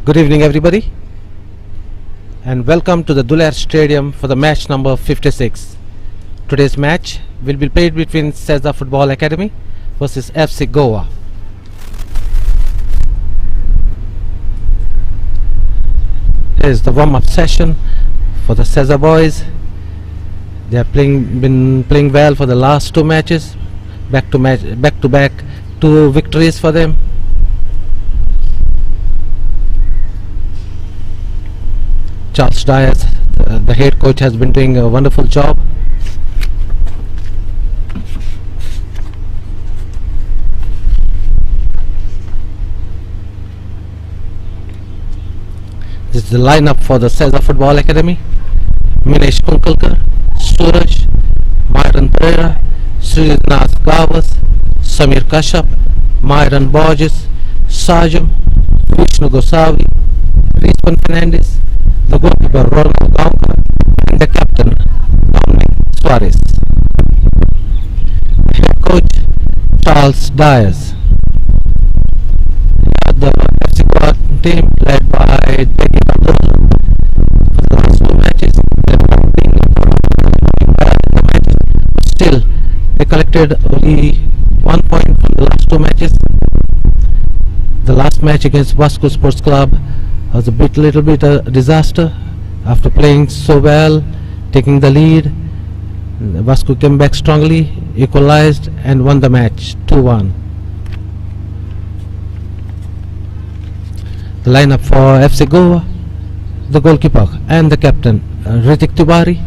Good evening, everybody, and welcome to the Dular Stadium for the match number 56. Today's match will be played between SESA Football Academy versus FC GOA. Here's the warm-up session for the SESA boys. They have been playing well for the last two matches, back to back, two victories for them. Charles Dias, the head coach, has been doing a wonderful job. This is the lineup for the SESA Football Academy. Minesh Kunkalkar, Suraj, Myron Pereira, Srinath Gavas, Samir Kashyap, Myron Borges, Sajam, Vishnu Gosavi, Rizwan Fernandez, the goalkeeper Ronald Gaonkar, and the captain Dominic Suarez. Head coach Charles Dias. The FC GOA team led by Degi Cardozo. For the last two matches, they have been bad in the matches. Still, they collected only 1 point from the last two matches. The last match against Vasco Sports Club was a little bit a disaster. After playing so well, taking the lead, Vasco came back strongly, equalized and won the match 2-1. The lineup for FC GOA: the goalkeeper and the captain Ritik Tibari,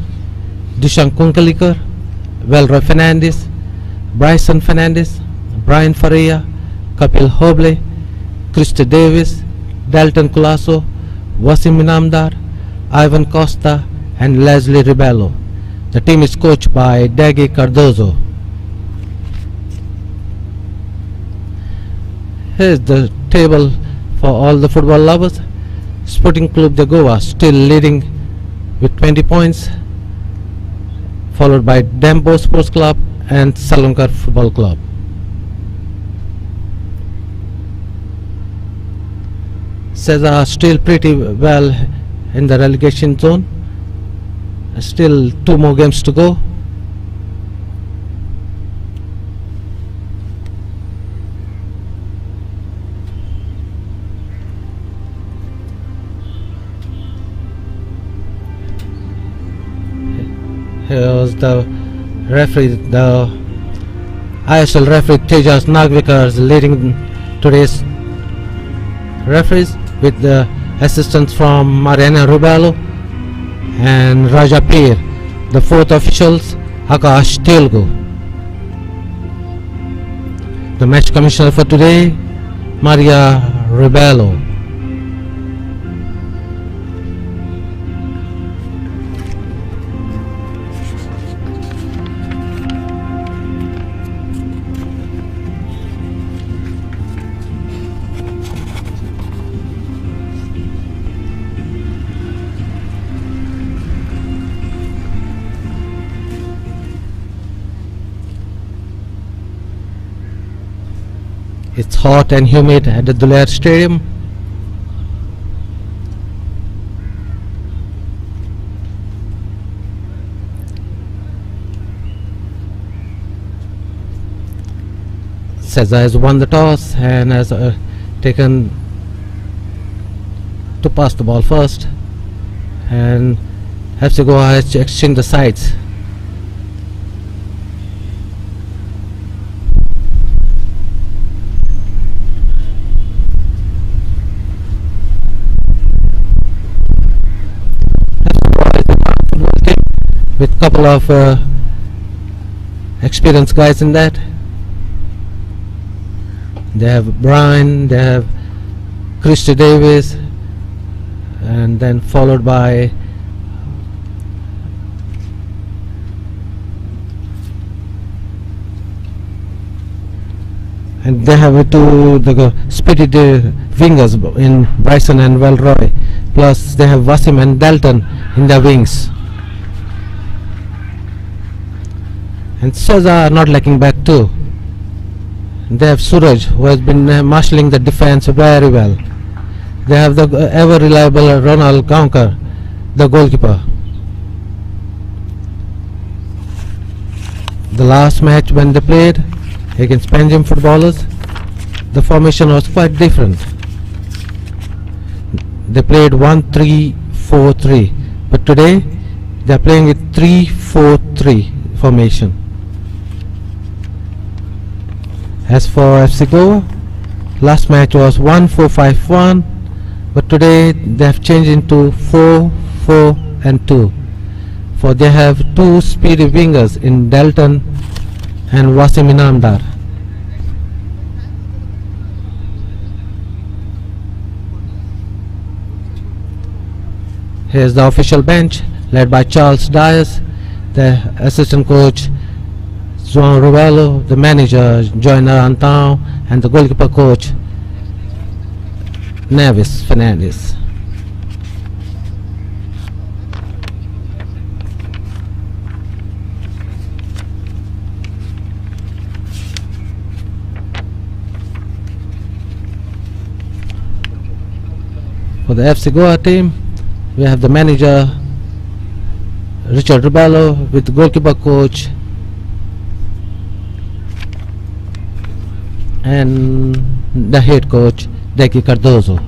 Dushan Kunkalikar, Velroy Fernandez, Bryson Fernandez, Brian Faria, Kapil Hoble, Christy Davis, Dalton Culasso, Wasim Inamdar, Ivan Costa and Leslie Ribello. The team is coached by Degi Cardozo. Here's the table for all the football lovers. Sporting Club de Goa still leading with 20 points, followed by Dembo Sports Club and Salongar Football Club. SESA are still pretty well in the relegation zone. Still 2 more games to go. Here's the referee, the ISL referee Tejas Nagvikar is leading today's referees, with the assistance from Mariana Rubello and Raja Peer. The fourth officials Akash Telgu. The match commissioner for today, Maria Rubello. It's hot and humid at the Dular Stadium. SESA has won the toss and has taken to pass the ball first, and FC GOA has exchanged the sides. With a couple of experienced guys in that. They have Brian, they have Christy Davis, and then followed by and they have two the spirited wingers in Bryson and Velroy, plus they have Wasim and Dalton in their wings. And SESA are not lacking back too. They have Suraj, who has been marshalling the defense very well. They have the ever reliable Ronald Gaonkar, the goalkeeper. The last match when they played against Panjim footballers, the formation was quite different. They played 1-3-4-3, but today they are playing with 3-4-3 formation. As for FC Goa, last match was 1-4-5-1, but today they have changed into 4-4-2, for they have two speedy wingers in Dalton and Wasim Inamdar. Here's the official bench led by Charles Dias, the assistant coach João Rubelo, the manager Joyner Antão, and the goalkeeper coach Neves Fernandes. For the FC Goa team, we have the manager Richard Rubelo with the goalkeeper coach and the head coach Deki Cardozo.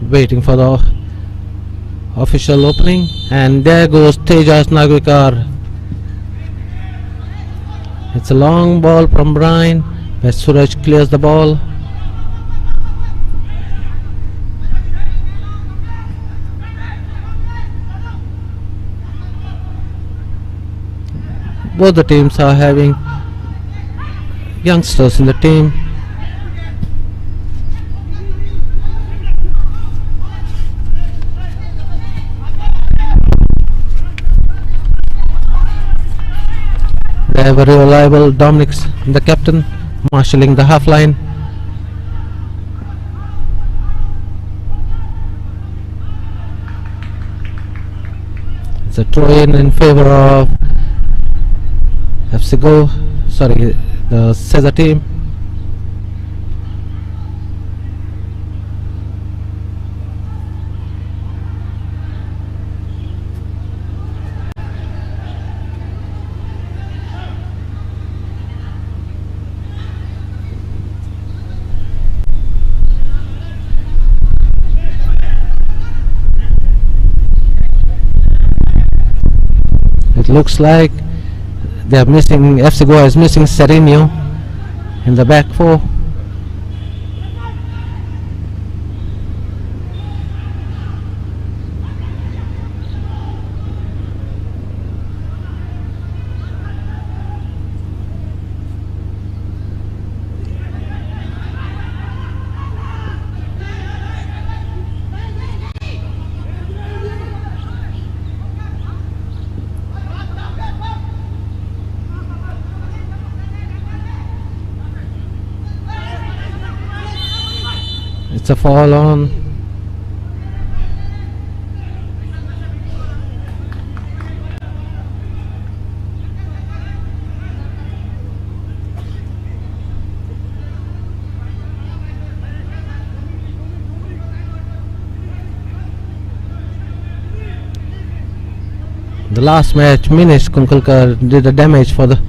Waiting for the official opening, and there goes Tejas Nagvikar. It's a long ball from Brian, where Suraj clears the ball. Both the teams are having youngsters in the team. They have a reliable Dominic, the captain, marshalling the half line. It's a throw in favor of FC GOA, sorry, the SESA team. It looks like they are missing, FC GOA is missing Sereno in the back four. It's a fall on. The last match, Minish Kunkalkar did the damage for the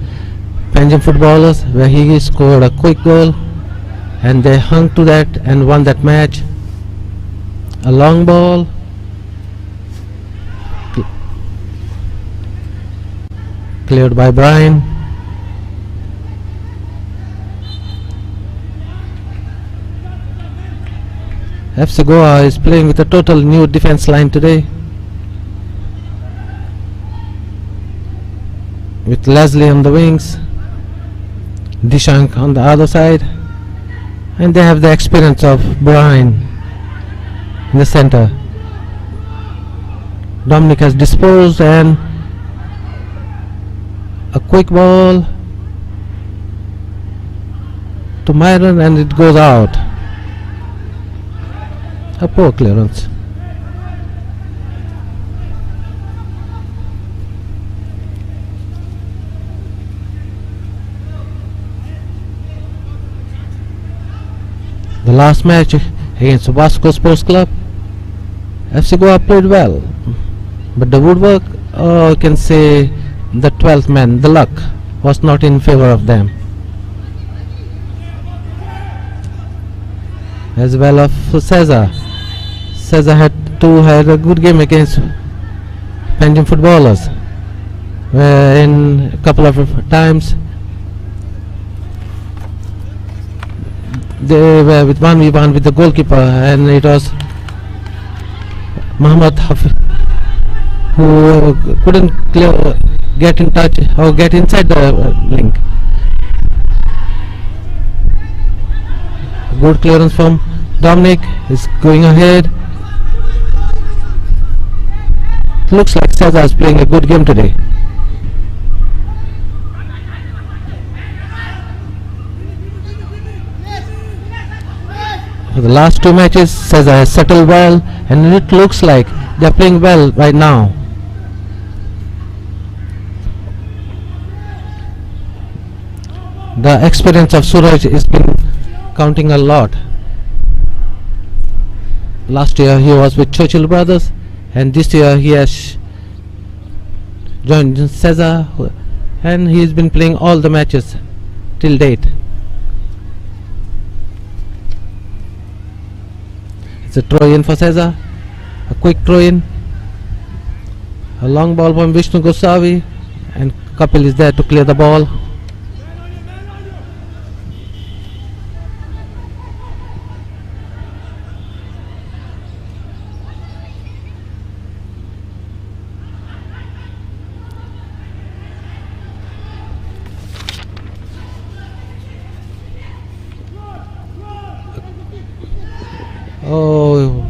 Panjim footballers, where he scored a quick goal, and they hung to that and won that match. A long ball, cleared by Brian. FC GOA is playing with a total new defense line today, with Leslie on the wings, Dishank on the other side, and they have the experience of Brian in the center. Dominic has disposed, and a quick ball to Myron, and it goes out. A poor clearance. The last match against Vasco Sports Club, FC Goa played well, but the woodwork, or you can say the 12th man, the luck, was not in favor of them. As well of SESA. SESA had a good game against Panjim footballers, where in a couple of times they were with 1v1 with the goalkeeper, and it was Muhammad Hafiz who couldn't get in touch or get inside the link. Good clearance from Dominic is going ahead. Looks like SESA is playing a good game today. For the last two matches, SESA has settled well, and it looks like they are playing well right now. The experience of Suraj has been counting a lot. Last year he was with Churchill Brothers, and this year he has joined SESA, and he has been playing all the matches till date. It's a throw in for SESA, a quick throw in, a long ball from Vishnu Gosavi, and Kapil is there to clear the ball. Oh,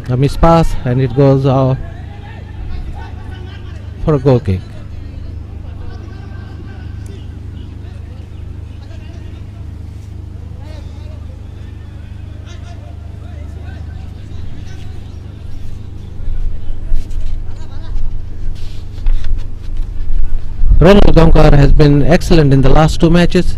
a miss pass, and it goes out for a goal kick. Ronald Gankar has been excellent in the last two matches.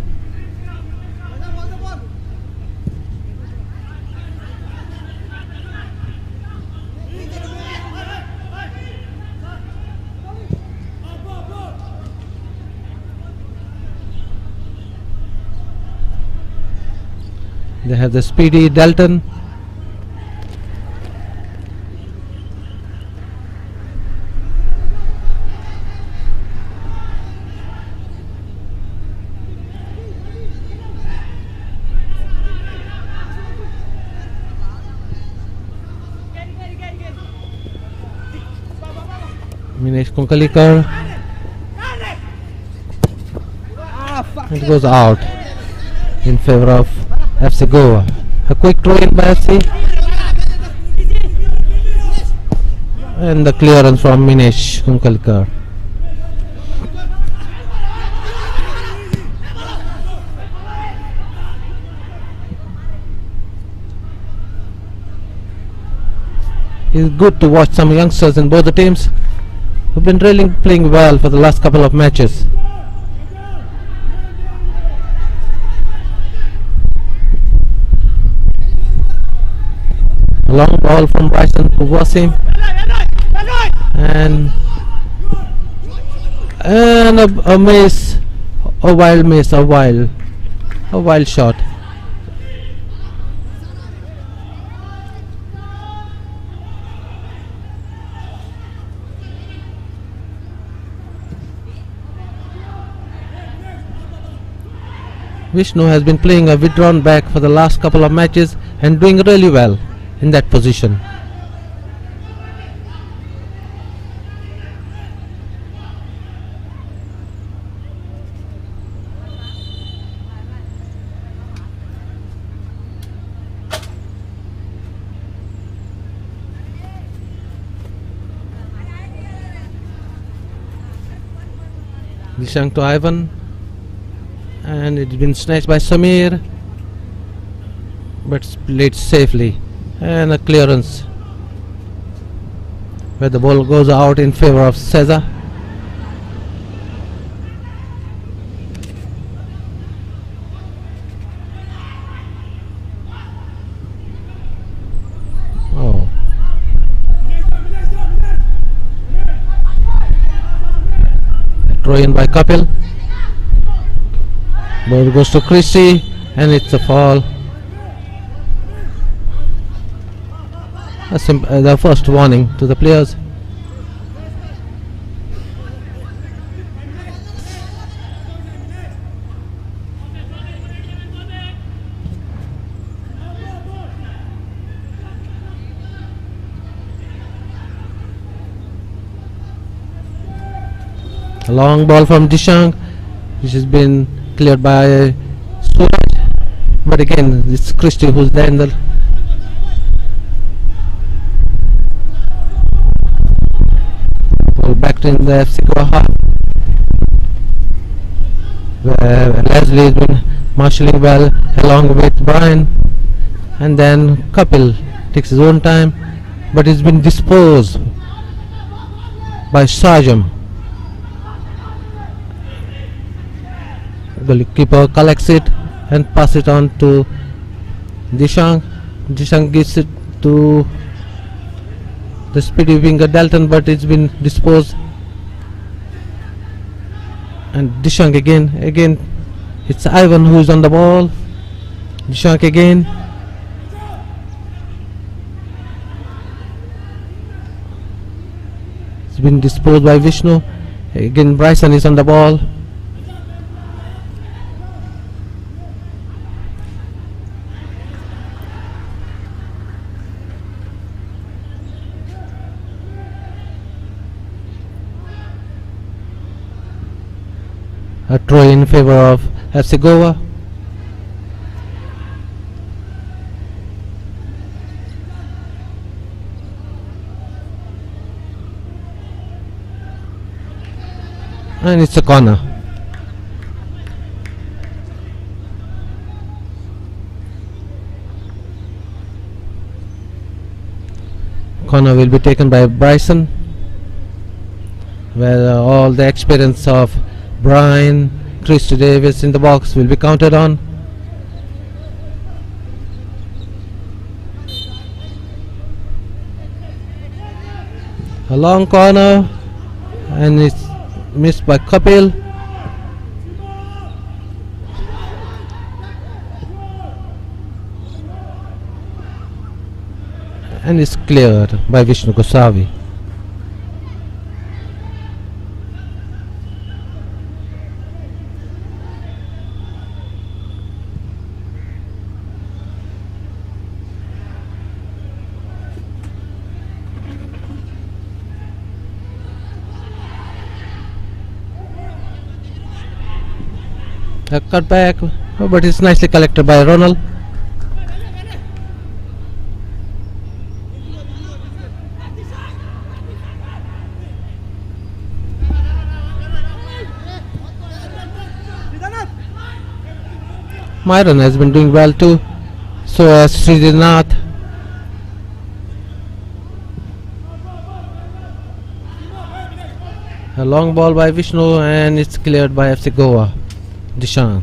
They have the speedy Dalton. Minesh Kunkalikar. It goes out in favor of FC Goa. A quick throw in by FC, and the clearance from Minesh Kunkalikar. It's good to watch some youngsters in both the teams who've been really playing well for the last couple of matches. Long ball from Bryson to Wasim, and a miss, a wild miss, a wild shot. Vishnu has been playing a withdrawn back for the last couple of matches and doing really well in that position. Dishang to Ivan, and it's been snatched by Samir, but played safely, and a clearance where the ball goes out in favor of SESA. Oh. Throw in by Kapil. Ball goes to Christie and it's a foul. The first warning to the players. A long ball from Dishang, which has been cleared by Suraj, but again it's Christie who's there in the ball back in the FC GOA half, where Leslie has been marshalling well along with Brian, and then Kapil takes his own time, but he's been disposed by Sajam. Goalkeeper collects it and passes it on to Dishang. Dishang gives it to the speedy winger Dalton, but it's been disposed. And Dishang again it's Ivan who is on the ball. Dishang again. It's been disposed by Vishnu. Again Bryson is on the ball. A throw in favor of FC GOA. And it's a corner. Corner will be taken by Bryson, where all the experience of Brian, Christie Davis in the box will be counted on. A long corner and it's missed by Kapil. And it's cleared by Vishnu Gosavi. A cut back, but it's nicely collected by Ronald. Myron has been doing well too, so has Sridhanath. A long ball by Vishnu and it's cleared by FC GOA. Dishang.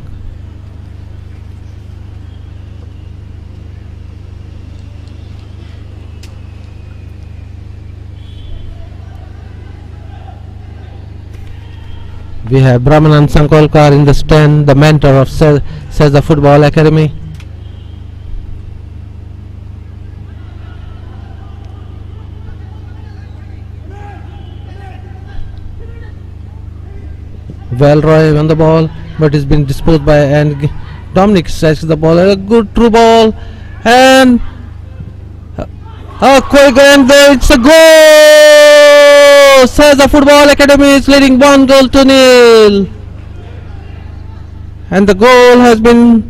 We have Brahmanan Sankolkar in the stand, the mentor of SESA Football Academy. Valroy on the ball, but it's been disposed by, and Dominic strikes the ball. A good through ball and a quick, and it's a goal. SESA Football Academy is leading 1-0. And the goal has been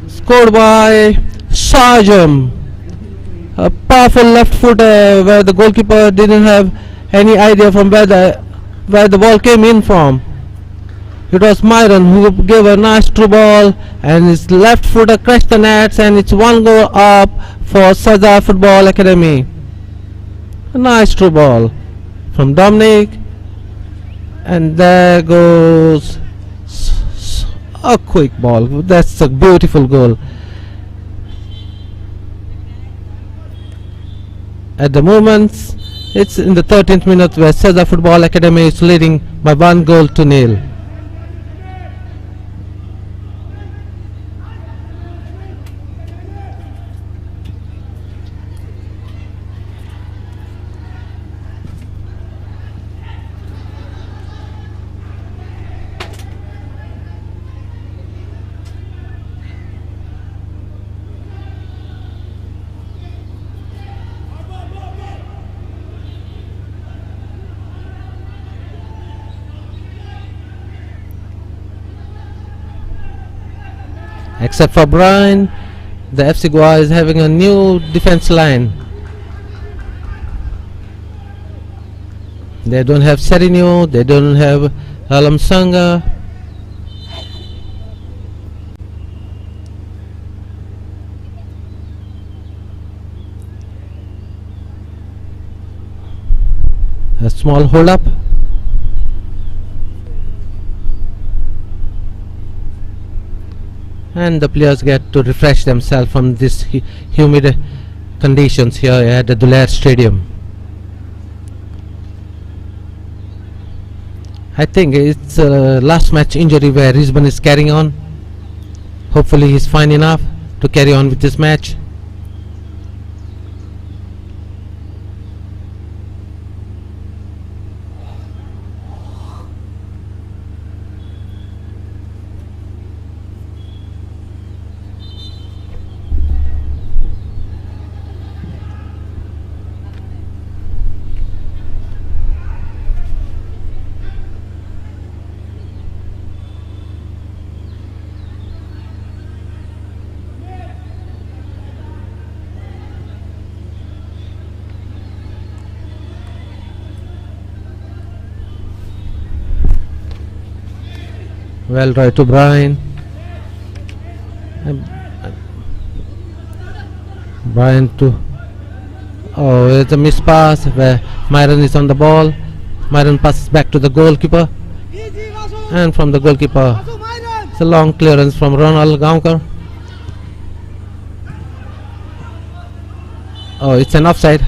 scored by Sajam. A powerful left footer where the goalkeeper didn't have any idea from where the ball came in from. It was Myron who gave a nice through ball and his left footer crashed the nets, and it's 1 goal up for SESA Football Academy. A nice through ball from Dominic, and there goes a quick ball. That's a beautiful goal. At the moment, it's in the 13th minute where SESA Football Academy is leading by 1-0. Except for Brian, the FC GOA is having a new defense line. They don't have Serinho, they don't have Alam Sanga. A small hold up. And the players get to refresh themselves from this humid conditions here at the Dulair Stadium. I think it's a last match injury where Risbon is carrying on. Hopefully he's fine enough to carry on with this match. Well right to Brian. Brian to... Oh, it's a missed pass where Myron is on the ball. Myron passes back to the goalkeeper. And from the goalkeeper, it's a long clearance from Ronald Gaonkar. Oh, it's an offside.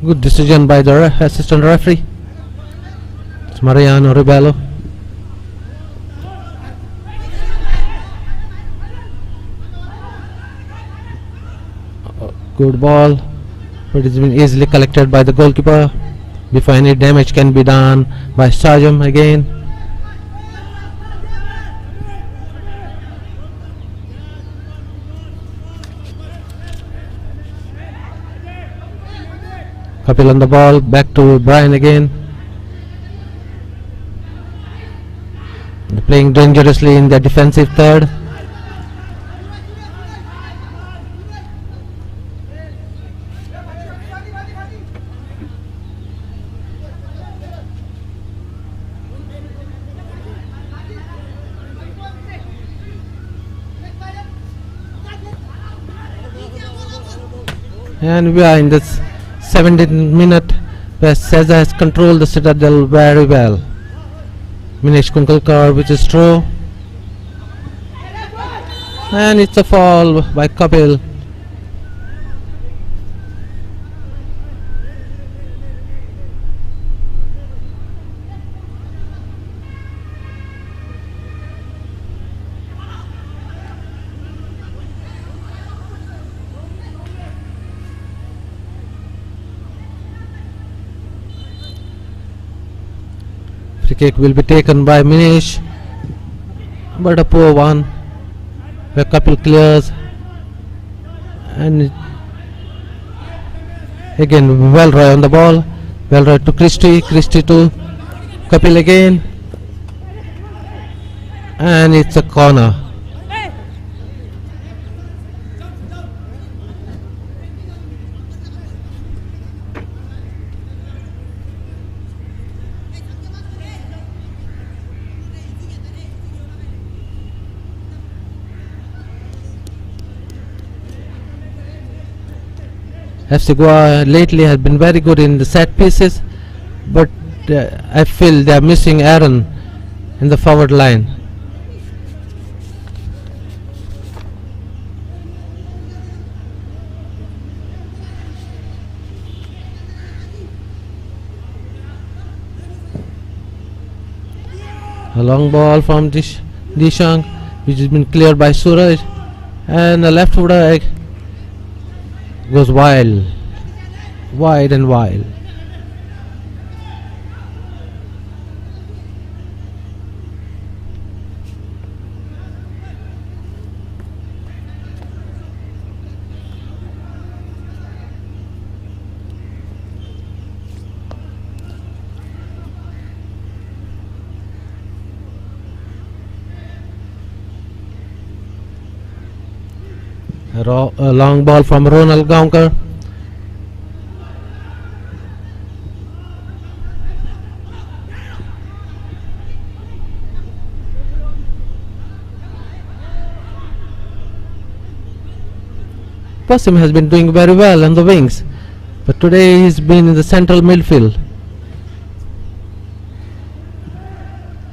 Good decision by the assistant referee. It's Mariano Ribello. Good ball, but it's been easily collected by the goalkeeper before any damage can be done by Sajam again. Kapil on the ball, back to Brian again. They're playing dangerously in their defensive third. And we are in this 17th minute where SESA has controlled the Citadel very well. Minesh Kunkalkar, which is true. And it's a fall by Kapil. Free kick will be taken by Minesh, but a poor one where Kapil clears, and again Velroy on the ball. Velroy to Christie, Christie to Kapil again, and it's a corner. FC Goa lately has been very good in the set pieces, but I feel they are missing Aaron in the forward line. A long ball from Dishang, which has been cleared by Suraj, and a left footer goes wide and wild. A long ball from Ronald Gaonkar. Pasim has been doing very well on the wings, but today he's been in the central midfield.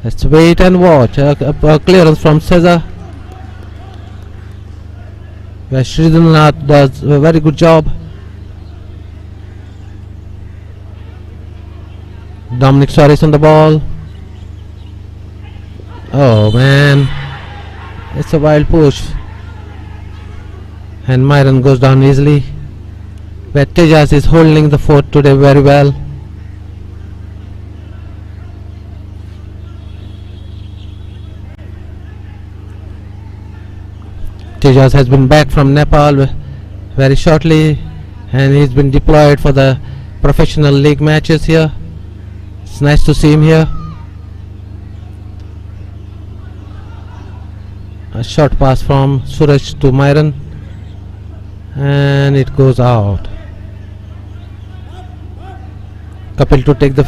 Let's wait and watch. A clearance from SESA, where Sridharnath does a very good job. Dominic Suarez on the ball. Oh man, it's a wild push, and Myron goes down easily. Where Tejas is holding the fort today very well. Tejas has been back from Nepal very shortly, and he's been deployed for the professional league matches here. It's nice to see him here. A short pass from Suraj to Myron, and it goes out. Kapil to take the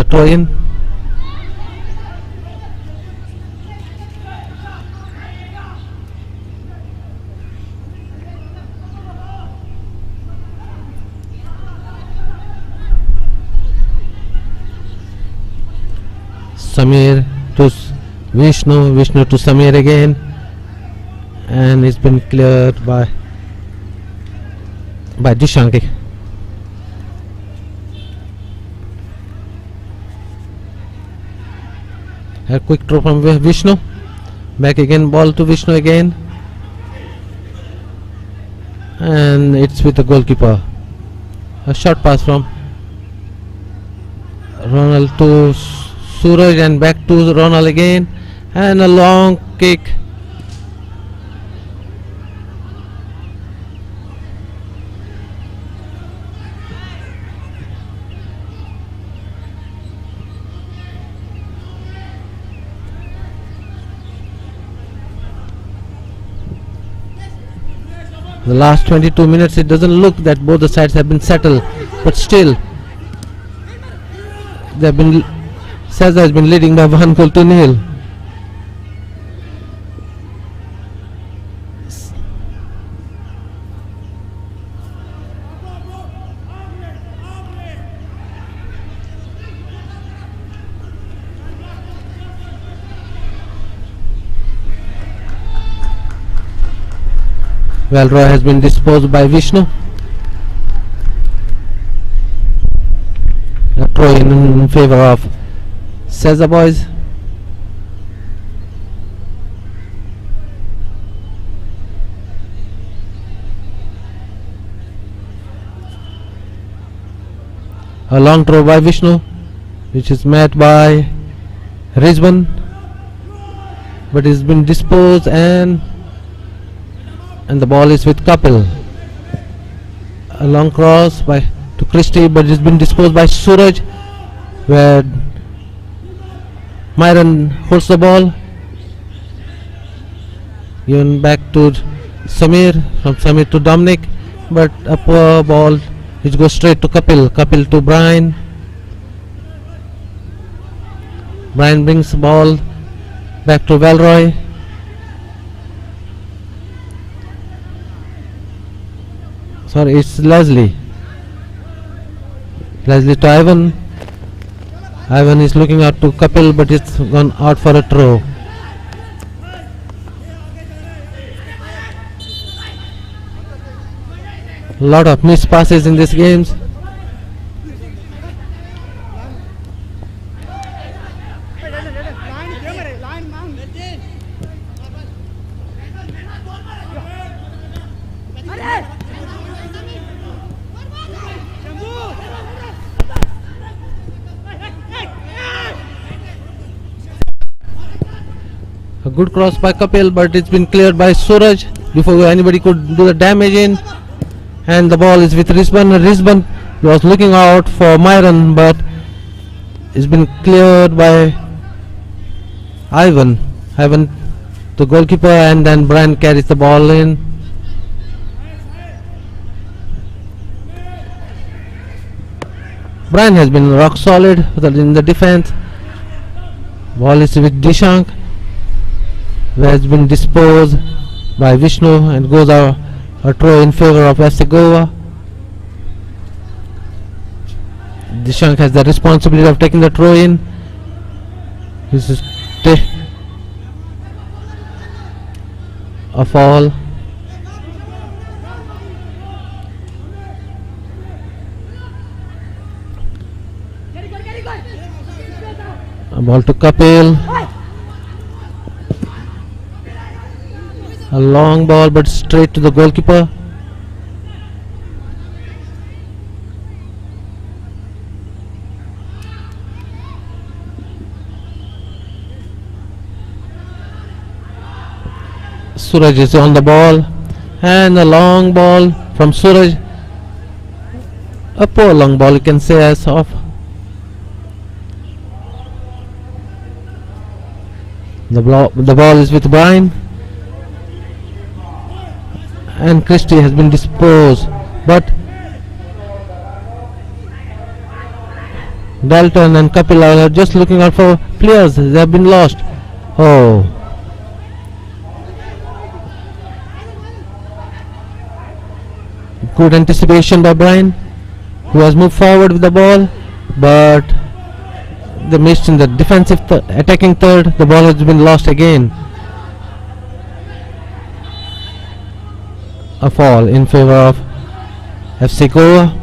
throw in. Samir to Vishnu to Samir again, and it's been cleared by Dishanki. A quick throw from Vishnu, back again, ball to Vishnu again, and it's with the goalkeeper. A short pass from Ronald to Suraj, and back to Ronald again, and a long kick. The last 22 minutes, it doesn't look that both the sides have been settled, but still they've been. SESA has been leading by 1-0. Valroy has been disposed by Vishnu. A throw in favor of SESA boys. A long throw by Vishnu, which is met by Rizwan, but it's been disposed, and the ball is with Kapil. A long cross to Christie, but it's been disposed by Suraj, where Myron holds the ball. Even back to Samir, from Samir to Dominic, but a poor ball which goes straight to Kapil to Brian. Brian brings the ball back to Valroy. Sorry, it's Leslie. Leslie to Ivan. Ivan is looking out to Kapil, but it's gone out for a throw. Lot of missed passes in these games. A good cross by Kapil, but it's been cleared by Suraj before anybody could do the damage in. And the ball is with Risban. Risban was looking out for Myron, but it's been cleared by Ivan. Ivan, the goalkeeper, and then Brian carries the ball in. Brian has been rock solid in the defense. Ball is with Dishank, who has been disposed by Vishnu, and goes out a throw in favor of FC Goa. Dishank has the responsibility of taking the throw in. This is a foul. A ball to Kapil. A long ball, but straight to the goalkeeper. Suraj is on the ball, and a long ball from Suraj. A poor long ball, you can say, as of. The ball is with Brian, and Christie has been disposed, but Dalton and Kapil are just looking out for players. They have been lost. Oh, good anticipation by Brian, who has moved forward with the ball, but they missed in the defensive attacking third. The ball has been lost again. A foul in favor of FC Goa.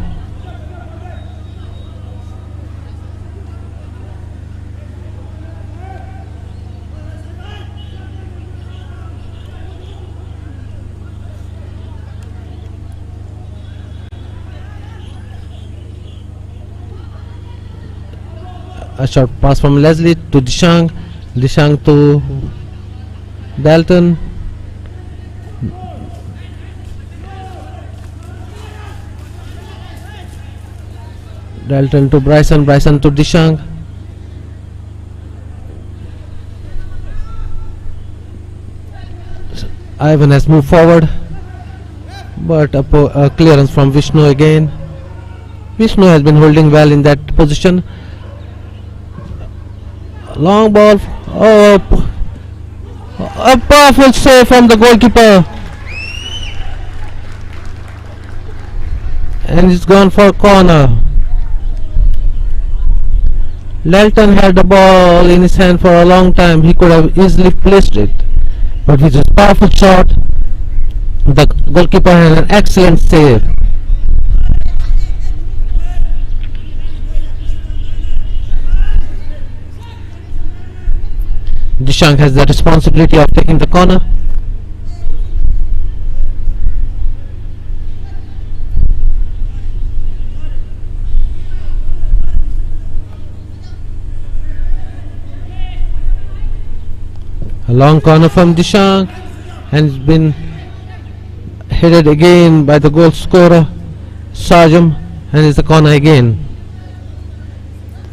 A short pass from Leslie to Dishank. Dishank to Dalton. Dalton to Bryson. Bryson to Dishank. Ivan has moved forward, but a clearance from Vishnu again. Vishnu has been holding well in that position. Long ball. Oh, a powerful save from the goalkeeper, and it's gone for a corner. Dalton had the ball in his hand for a long time. He could have easily placed it, but with his powerful shot, the goalkeeper had an excellent save. Dishank has the responsibility of taking the corner. A long corner from Dishank, and it's been headed again by the goal scorer Sajam, and it's a corner again.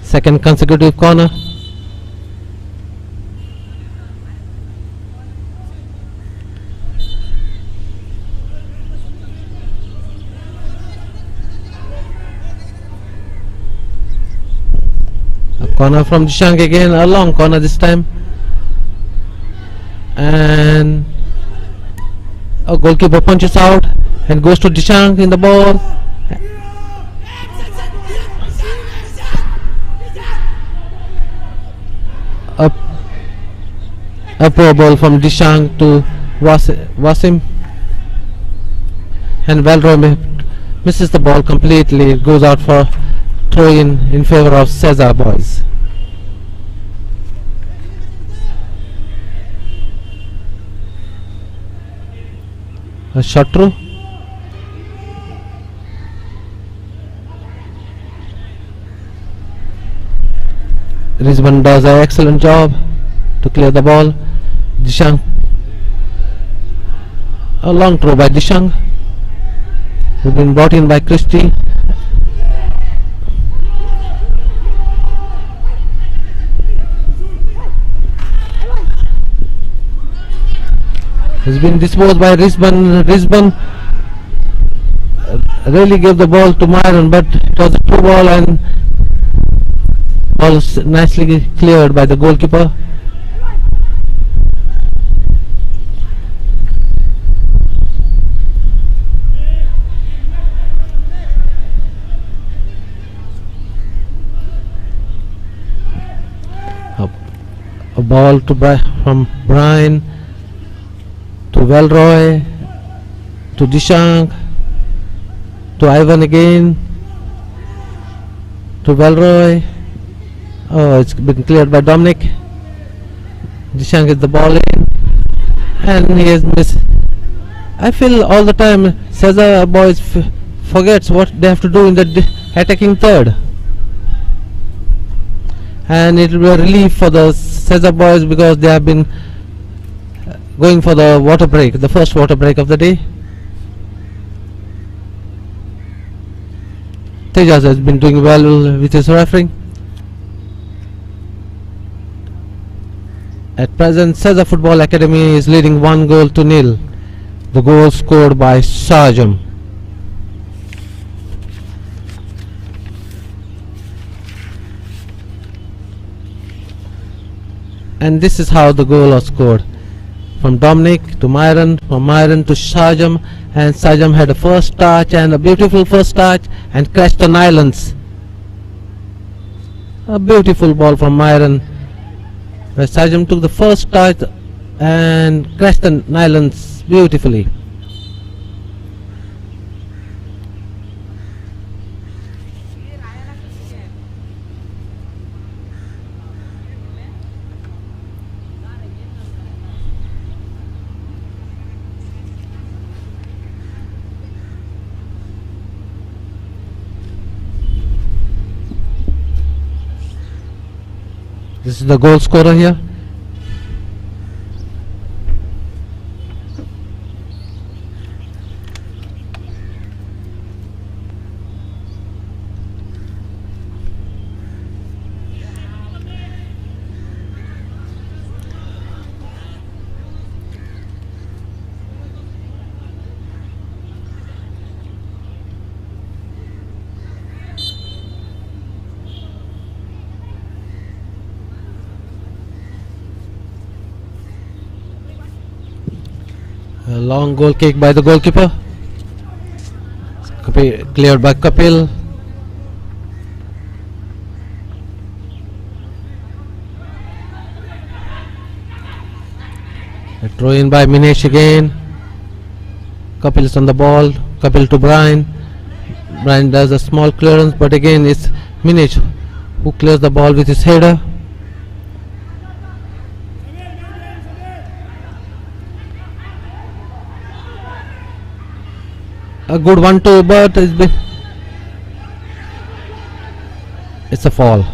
Second consecutive corner. A corner from Dishank again, a long corner this time. And a goalkeeper punches out. and goes to Dishang in the ball. A poor ball from Dishang to Wasim, and Valroy misses the ball completely. It goes out for throw in favor of SESA boys. A shot through. Rizwan does an excellent job to clear the ball. Dishang, a long throw by Dishang, who's been brought in by Christie. Has been disposed by Rizwan. Really gave the ball to Myron, but it was a through ball and ball was nicely cleared by the goalkeeper. A ball from Brian to Valroy to Dishang to Ivan again to Valroy. Oh, it's been cleared by Dominic. Dishang gets the ball in and he has missed. I feel all the time SESA boys forgets what they have to do in the attacking third, and it will be a relief for the SESA boys because they have been going for the water break, the first water break of the day. Tejas has been doing well with his refereeing. At present, SESA Football Academy is leading 1-0. The goal scored by Sarjam. And this is how the goal was scored. From Dominic to Myron, from Myron to Sarjam, and Sarjam had a first touch and a beautiful first touch and crashed on islands. A beautiful ball from Myron, where Sarjam took the first touch and crashed on islands beautifully. This is the goal scorer here. A long goal kick by the goalkeeper. Cleared by Kapil. A throw in by Minesh again. Kapil is on the ball. Kapil to Brian. Brian does a small clearance, but again it's Minesh who clears the ball with his header. A good 1-2, but it's a fall.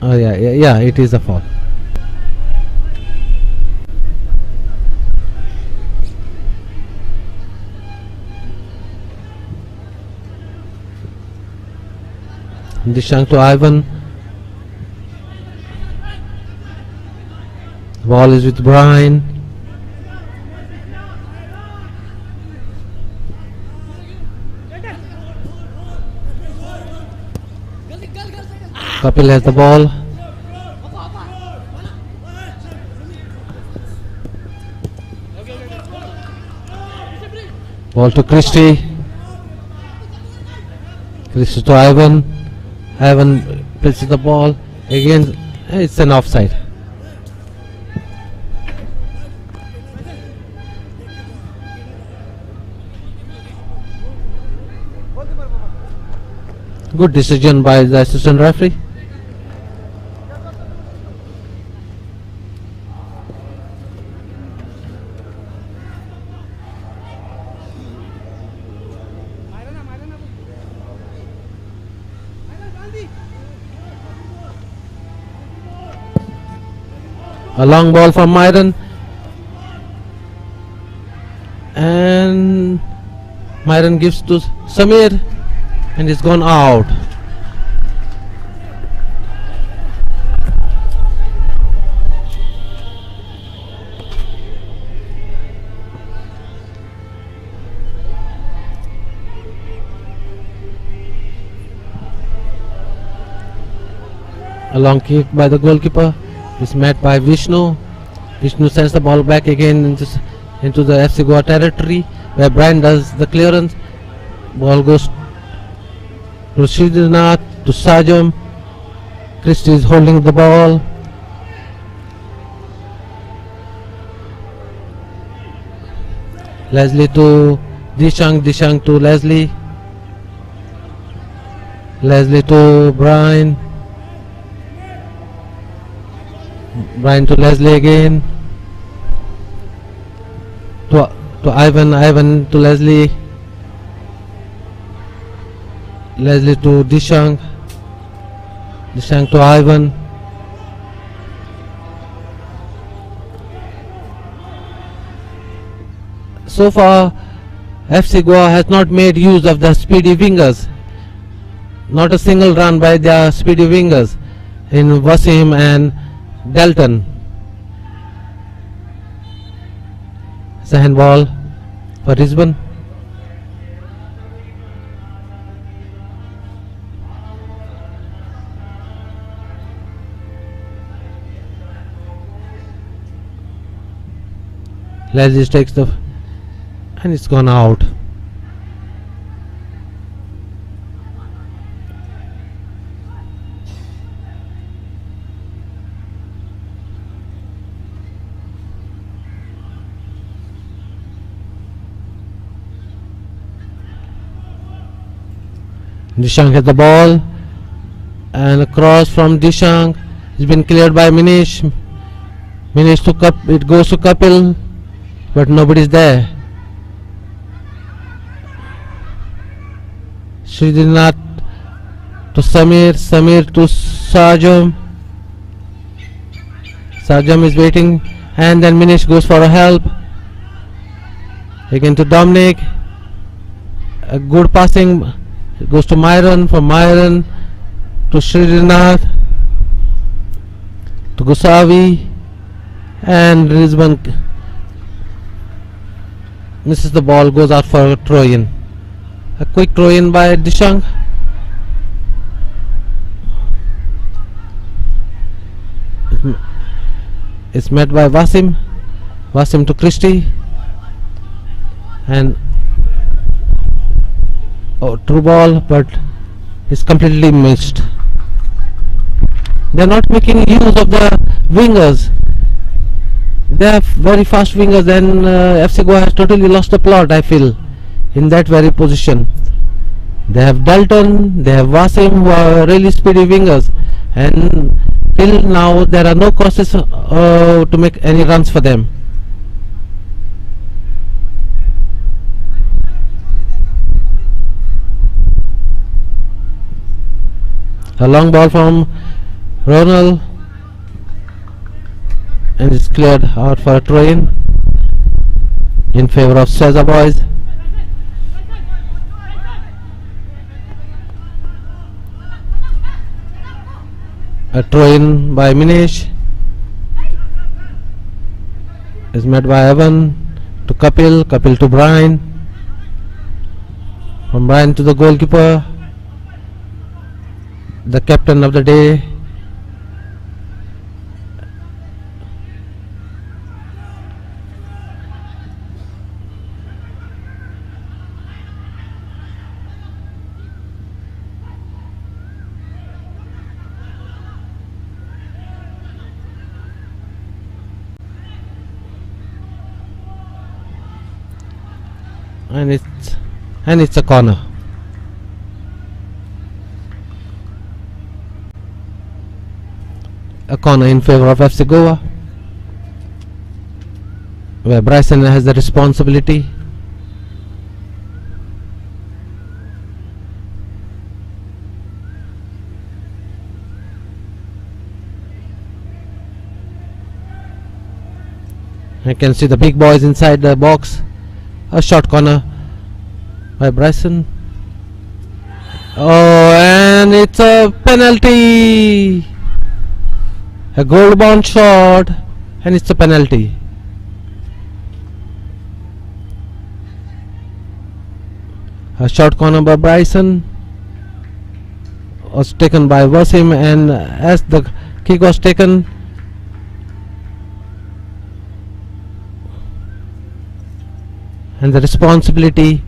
Oh yeah, it is a fall. Dishang to Ivan. The ball is with Brian. Kapil has the ball. Ball to Christie. Christie to Ivan. Ivan places the ball again. It's an offside. Good decision by the assistant referee. A long ball from Myron, and Myron gives to Samir, and it's gone out. A long kick by the goalkeeper is met by Vishnu. Vishnu sends the ball back again into the FC Goa territory, where Brian does the clearance. Ball goes to Sridhanath, to Sajam. Christie is holding the ball. Leslie to Dishang, Dishang to Leslie. Leslie to Brian. Brian to Leslie again. To Ivan, Ivan to Leslie. Leslie to Dishang. Dishang to Ivan. So far, FC Goa has not made use of the speedy wingers. Not a single run by their speedy wingers in Wasim and Dalton. It's a handball for Risbon. Leslie takes the, and it's gone out. Dishang has the ball, and a cross from Dishang has been cleared by Minish. Minish to it goes to Kapil, but nobody's there. Sridhanath to Samir, Samir to Sajam. Sajam is waiting, and then Minish goes for a help. Again to Dominic. A good passing. It goes to Myron, from Myron to Sridhanath, to Gosavi, and Risbon misses the ball, goes out for a throw-in. A quick throw-in by Dishang. It's met by Wasim. Wasim to Christie, and true ball, but it's completely missed. They're not making use of the wingers. They have very fast wingers, and FC Goa has totally lost the plot, I feel, in that very position. They have Dalton, they have Wasim, who are really speedy wingers, and till now there are no crosses to make any runs for them. A long ball from Ronald, and it's cleared out for a throw-in in favor of SESA boys. A throw-in by Minish is met by Evan to Kapil, Kapil to Brian, from Brian to the goalkeeper, the captain of the day. and it's a corner. A corner in favor of FC Goa, where Bryson has the responsibility. You can see the big boys inside the box. A short corner by Bryson. Oh, and it's a penalty. A goal bound shot, and it's a penalty. A short corner by Bryson was taken by Wasim, and as the kick was taken, and the responsibility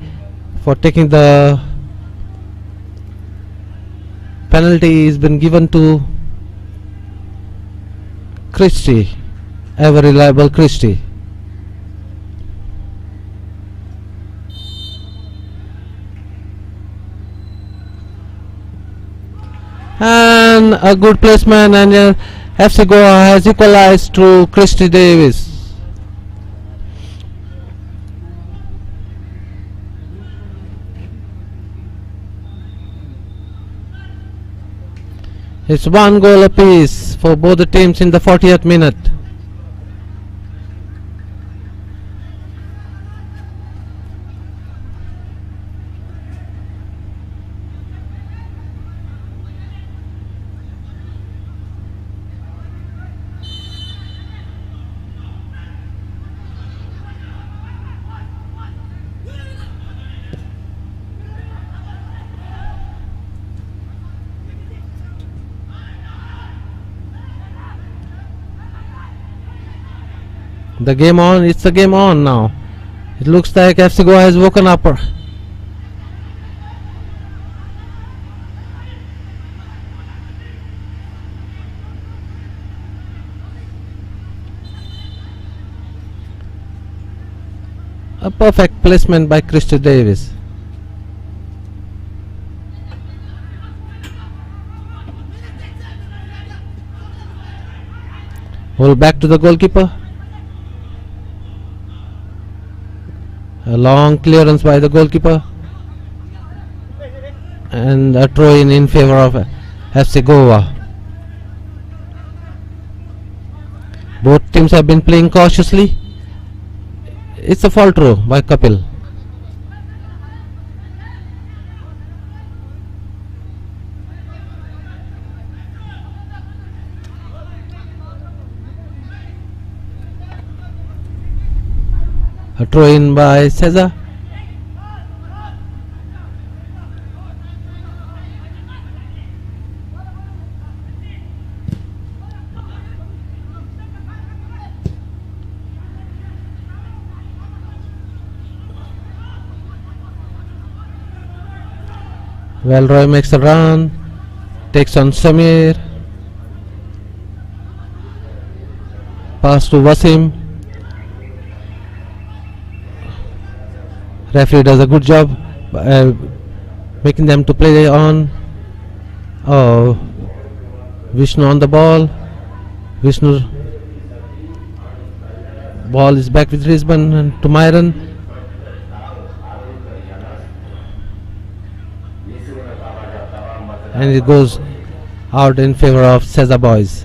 for taking the penalty has been given to Christie, ever reliable Christie. And a good placement, and FC Goa has equalized through Christie Davis. It's one goal apiece for both the teams in the 40th minute. The game on, it's a game on now. It looks like FC Goa has woken up. A perfect placement by Christie Davis. Hold back to the goalkeeper. A long clearance by the goalkeeper, and a throw in favor of FC Goa. Both teams have been playing cautiously. It's a fall throw by Kapil. A throw in by SESA. Well, Roy makes a run, takes on Samir, pass to Wasim. Referee does a good job making them to play on. Oh, Vishnu on the ball. Vishnu ball is back with Risban and to Myron. And it goes out in favor of SESA boys.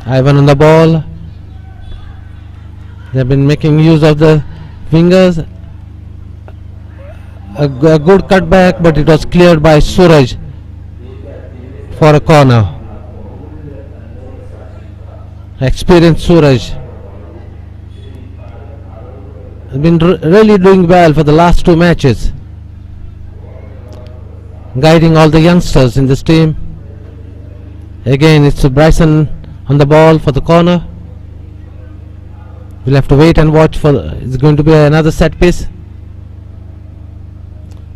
Ivan on the ball. They've been making use of the fingers. A good cutback, but it was cleared by Suraj for a corner. Experienced Suraj has been really doing well for the last two matches, guiding all the youngsters in this team. Again, it's Bryson on the ball for the corner. We'll have to wait and watch for. It's going to be another set piece.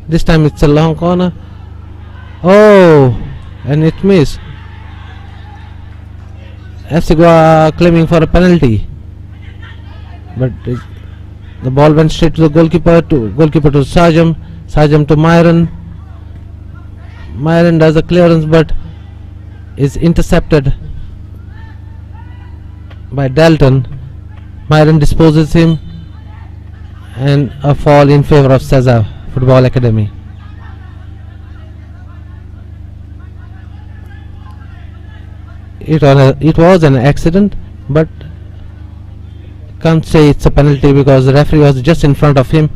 This time it's a long corner. Oh, and it missed. FC Goa claiming for a penalty, but the ball went straight to the goalkeeper to Sajam. Sajam to Myron. Myron does a clearance, but is intercepted by Dalton. Myron disposes him, and a fall in favor of SESA Football Academy. It was an accident, but can't say it's a penalty because the referee was just in front of him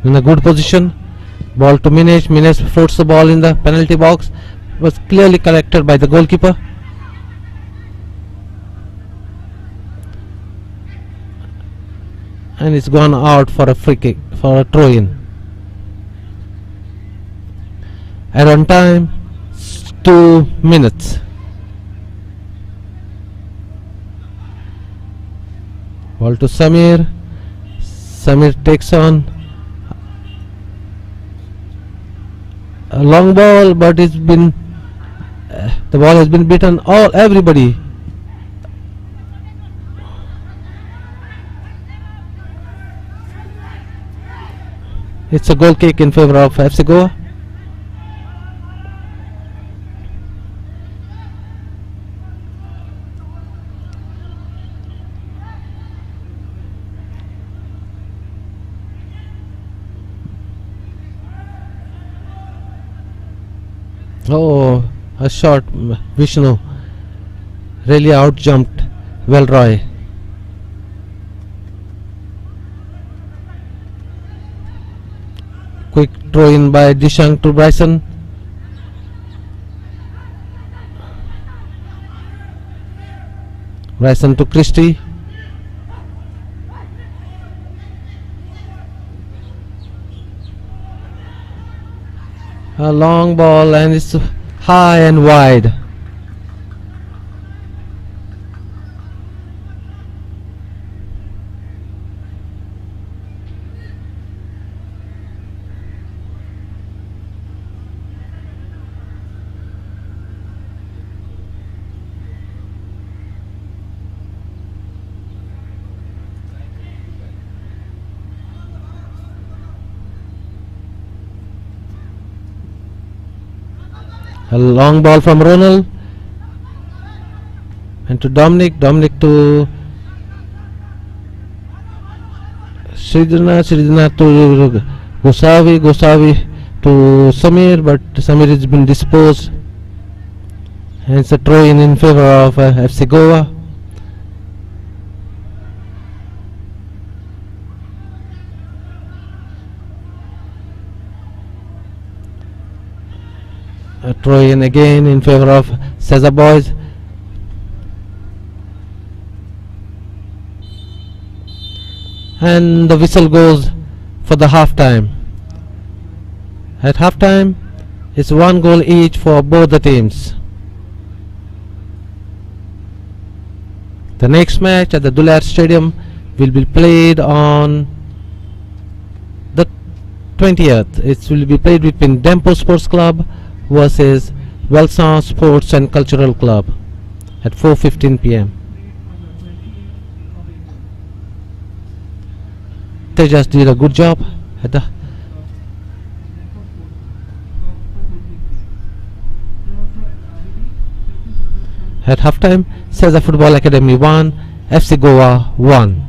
in a good position. Ball to Minesh. Minesh floats the ball in the penalty box. Was clearly collected by the goalkeeper. And it's gone out for a free kick, for a throw in. Add-on time 2 minutes. Ball to Samir. Samir takes on a long ball, but it's been the ball has been beaten everybody. It's a goal kick in favor of FC Goa. Oh, a shot. Vishnu really out jumped Velroy. Quick throw in by Dishang to Bryson. Bryson to Christie. A long ball, and it's high and wide. A long ball from Ronald and to Dominic to Sridhana to Gosavi to Samir, but Samir has been disposed, and it's a throw in favor of FC Goa. A throw in again in favor of SESA boys. And the whistle goes for the half time. At half time, it's 1 goal each for both the teams. The next match at the Dular Stadium will be played on the 20th. It will be played between Dempo Sports Club versus Valsan Sports and Cultural Club at 4:15 p.m. They just did a good job at the at halftime. SESA Football Academy 1, FC Goa 1.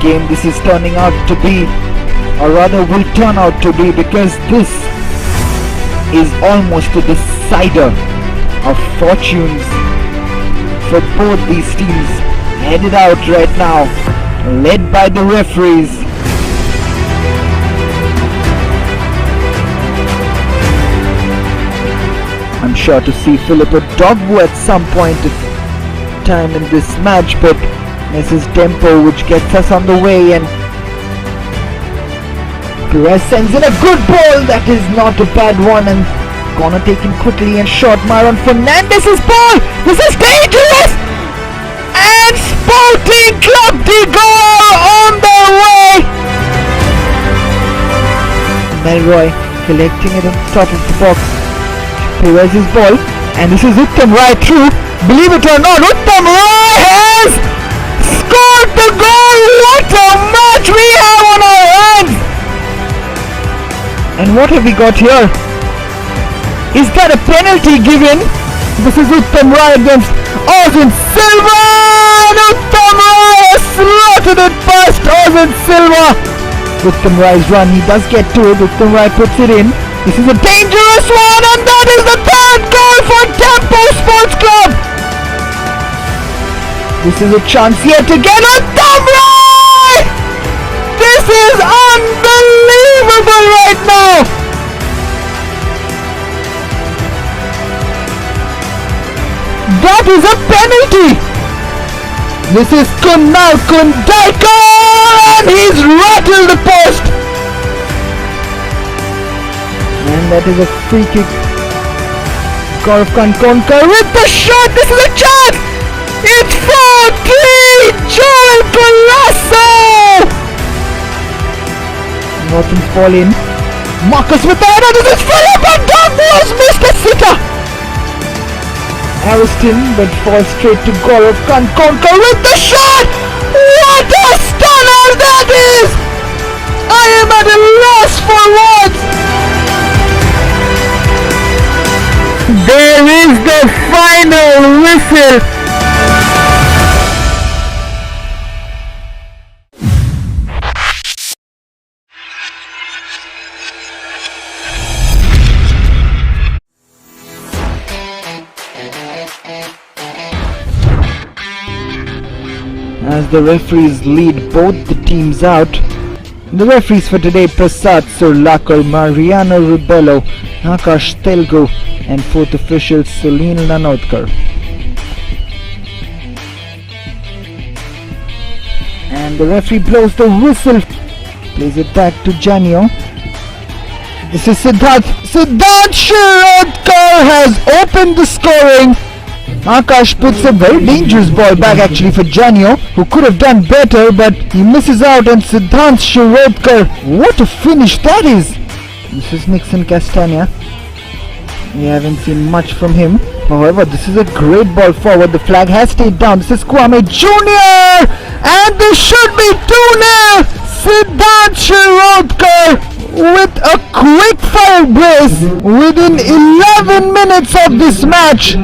game this is turning out to be, or rather will turn out to be, because this is almost a decider of fortunes for both these teams, headed out right now, led by the referees. I'm sure to see Filippo Dogbu at some point of time in this match, but misses tempo, which gets us on the way, and Perez sends in a good ball. That is not a bad one, and corner taken quickly and short. Myron Fernandez's ball. This is dangerous, and Sporting Club de Goa on their way. Melroy collecting it on top of the box. Perez's ball, and this is Uttam Rai through. Believe it or not, Uttam Rai has scored the goal. What a match we have on our hands! And what have we got here? Is that a penalty given? This is Uttam Rai against Ozin Silva, and Uttam Rai has slotted it past Ozin Silva. Uttam Rai's run, he does get to it. Uttam Rai puts it in. This is a dangerous one, and that is the third goal for Tempo Sports Club. This is a chance yet again. Uttam Rai! This is unbelievable right now. That is a penalty. This is Kunal Kundaikar, and he's rattled the post. And that is a free kick. Gaurav Kankonkar with the shot. This is a chance. It's 4-3. Joel Colasso. Norton's ball in. Marcus with the header. This is Filippo Dogbu has missed a sitter. Ariston, but falls straight to Gaurav Kankonkar with the shot. What a stunner that is. I am at a loss for words. There is the final whistle. As the referees lead both the teams out, the referees for today: Prasad Surlakar, Mariano Rubello, Akash Telgu, and fourth official Sunil Nanaudkar. And the referee blows the whistle, plays it back to Janio. This is Siddharth. Siddharth Shirodkar has opened the scoring. Akash puts a very dangerous ball back actually for Janio, who could have done better, but he misses out, and Siddharth Shirodkar, what a finish that is. This is Nixon Castagna. We haven't seen much from him. However, this is a great ball forward. The flag has stayed down. This is Kwame Jr. and this should be 2-0. Siddharth Shirodkar with a quick fire brace within 11 minutes of this match.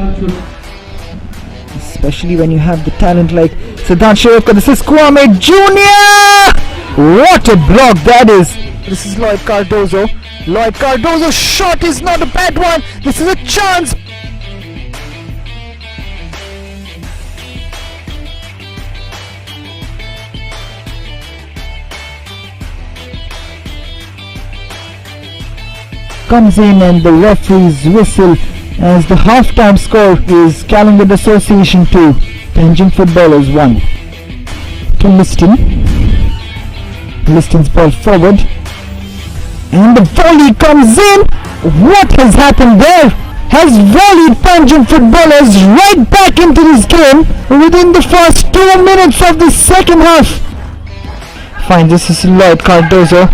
Especially when you have the talent like Siddharth Shirodkar. This is Kwame Jr. What a block that is. This is Lloyd Cardozo. Lloyd Cardozo's shot is not a bad one. This is a chance. Comes in, and the referee's whistle as the half-time score is Collingwood Association 2, Tangent Footballers 1. To Liston. Liston's ball forward. And the volley comes in. What has happened there? Has volleyed Tangent Footballers right back into this game within the first 2 minutes of the second half. Fine, this is Lloyd Cardozo.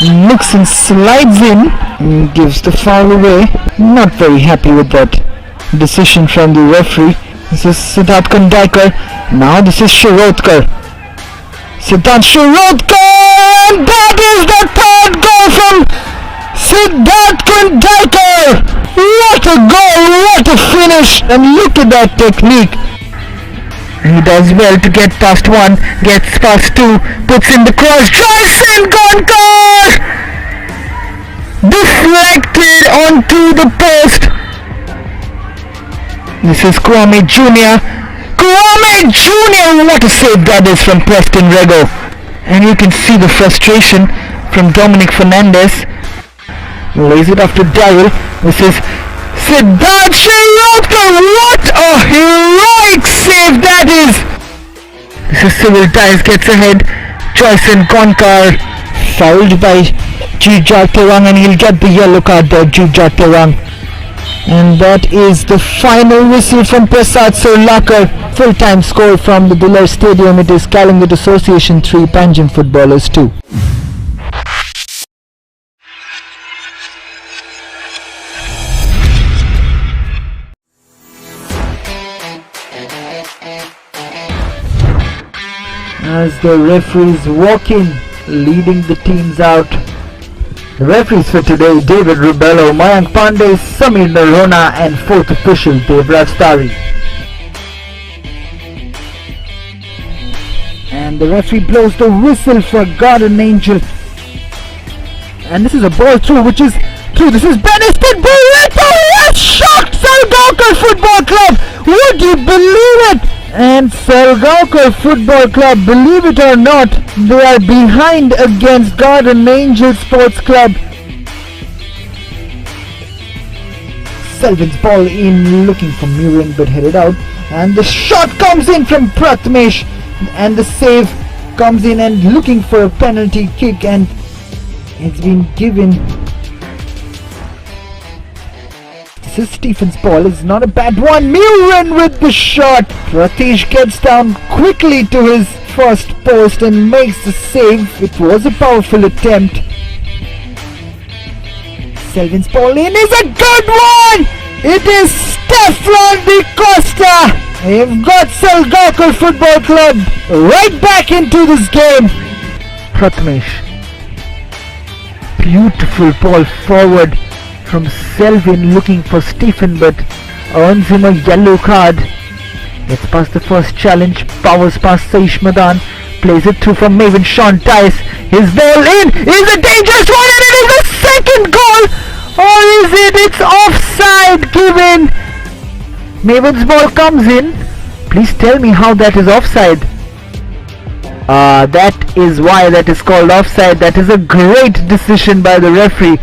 Nixon slides in and gives the foul away. Not very happy with that decision from the referee. This is Siddharth Kundaikar. Now this is Shirodkar. Siddharth Shirodkar, and that is the third goal from Siddharth Kundaikar. What a goal, what a finish, and look at that technique. He does well to get past one, gets past two, puts in the cross, Joyson Konkar! Deflected onto the post. This is Kwame Jr. Kwame Jr. What a save that is from Preston Rego. And you can see the frustration from Dominic Fernandez. Lays it off to Daryl. This is Siddharth Shirodkar. What a heroic save that is! This is Civil Ties gets ahead. Joyson Konkar fouled by Jujat Terang, and he'll get the yellow card there, Jujat Terang. And that is the final whistle from Prasad Surlakar. Full-time score from the Dullar Stadium. It is Kalingut Association 3, Panjim Footballers 2. As the referees walk in, leading the teams out. The referees for today: David Rubello, Mayank Pandey, Samir Narona, and fourth official Devraj Tari. And the referee blows the whistle for Garden Angel. And this is a ball through, which is through. This is Beniston Barreto. Yes, shocked Salgaonkar Football Club. Would you believe it? And Salgaonkar Football Club, believe it or not, they are behind against Garden Angel Sports Club. Selvin's ball in, looking for Murin, but headed out. And the shot comes in from Prathamesh, and the save comes in, and looking for a penalty kick, and it's been given. This is Stephen's ball. It's not a bad one. Murin with the shot. Pratish gets down quickly to his first post and makes the save. It was a powerful attempt. Selvin's ball in is a good one. It is Stefan Di Costa. They've got Salgaonkar Football Club right back into this game. Prathamesh. Beautiful ball forward from Selvin, looking for Stephen, but earns him a yellow card. Gets past the first challenge, powers past Saish Madan, plays it through from Maven Sean Tice. His ball in is a dangerous one, and it is the second goal, or is it? It's offside given. Maven's ball comes in. Please tell me how that is offside. That is why that is called offside. That is a great decision by the referee.